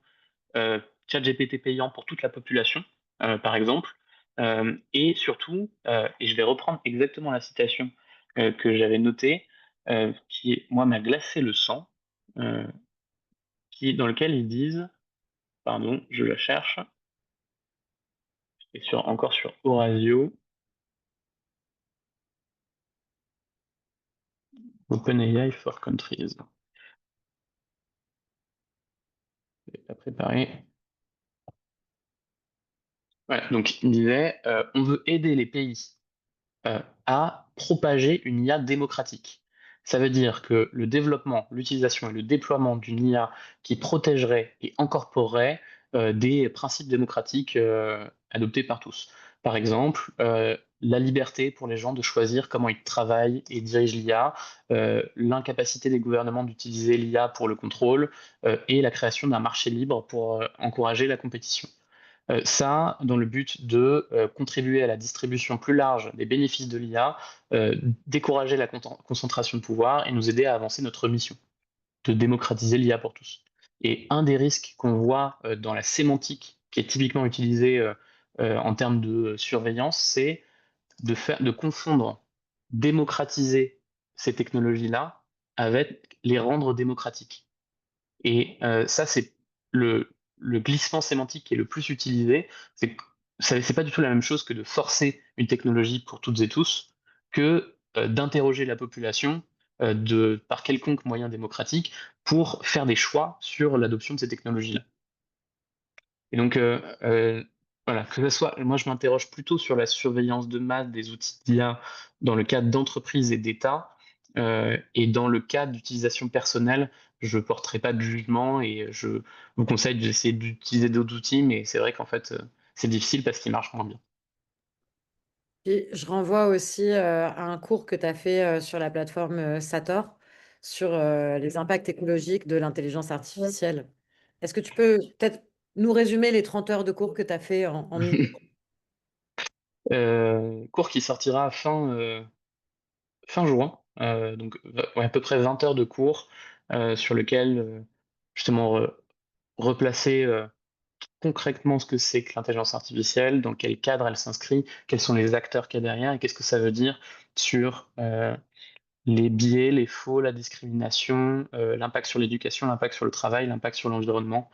euh, ChatGPT payant pour toute la population, par exemple. Et surtout, et je vais reprendre exactement la citation que j'avais notée, qui, moi, m'a glacé le sang. Euh, dans lequel ils disent, pardon, je la cherche, et encore sur Orasio, OpenAI for Countries. Je l'ai pas préparé. Voilà, donc il disait, on veut aider les pays à propager une IA démocratique. Ça veut dire que le développement, l'utilisation et le déploiement d'une IA qui protégerait et incorporerait des principes démocratiques adoptés par tous. Par exemple, la liberté pour les gens de choisir comment ils travaillent et dirigent l'IA, l'incapacité des gouvernements d'utiliser l'IA pour le contrôle et la création d'un marché libre pour encourager la compétition. Ça, dans le but de contribuer à la distribution plus large des bénéfices de l'IA, décourager la concentration de pouvoir et nous aider à avancer notre mission de démocratiser l'IA pour tous. Et un des risques qu'on voit dans la sémantique qui est typiquement utilisée en termes de surveillance, c'est de confondre démocratiser ces technologies-là avec les rendre démocratiques. Et ça, c'est le glissement sémantique qui est le plus utilisé. C'est pas du tout la même chose que de forcer une technologie pour toutes et tous, que d'interroger la population par quelconque moyen démocratique pour faire des choix sur l'adoption de ces technologies-là. Et donc, voilà, que ce soit, moi je m'interroge plutôt sur la surveillance de masse des outils d'IA dans le cadre d'entreprises et d'États, et dans le cadre d'utilisation personnelle, je ne porterai pas de jugement et je vous conseille d'essayer d'utiliser d'autres outils, mais c'est vrai qu'en fait, c'est difficile parce qu'ils marchent moins bien. Et je renvoie aussi à un cours que tu as fait sur la plateforme Sator sur les impacts écologiques de l'intelligence artificielle. Est-ce que tu peux peut-être nous résumer les 30 heures de cours que tu as fait en minutes? Cours qui sortira fin juin, donc ouais, à peu près 20 heures de cours sur lequel justement replacer concrètement ce que c'est que l'intelligence artificielle, dans quel cadre elle s'inscrit, quels sont les acteurs qu'il y a derrière et qu'est-ce que ça veut dire sur les biais, les faux, la discrimination, l'impact sur l'éducation, l'impact sur le travail, l'impact sur l'environnement,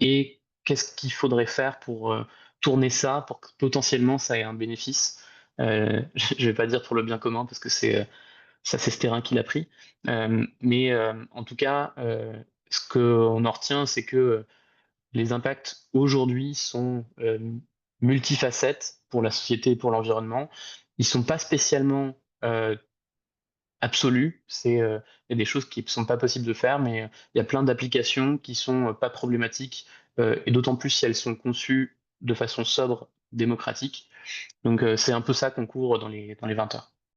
et qu'est-ce qu'il faudrait faire pour tourner ça, pour que potentiellement ça ait un bénéfice. Je ne vais pas dire pour le bien commun parce que ça c'est ce terrain qu'il a pris, mais en tout cas, ce qu'on en retient, c'est que les impacts aujourd'hui sont multifacettes pour la société et pour l'environnement. Ils sont pas spécialement absolus. Il y a des choses qui ne sont pas possibles de faire, mais il y a plein d'applications qui sont pas problématiques, et d'autant plus si elles sont conçues de façon sobre, démocratique. Donc c'est un peu ça qu'on couvre dans les 20 heures.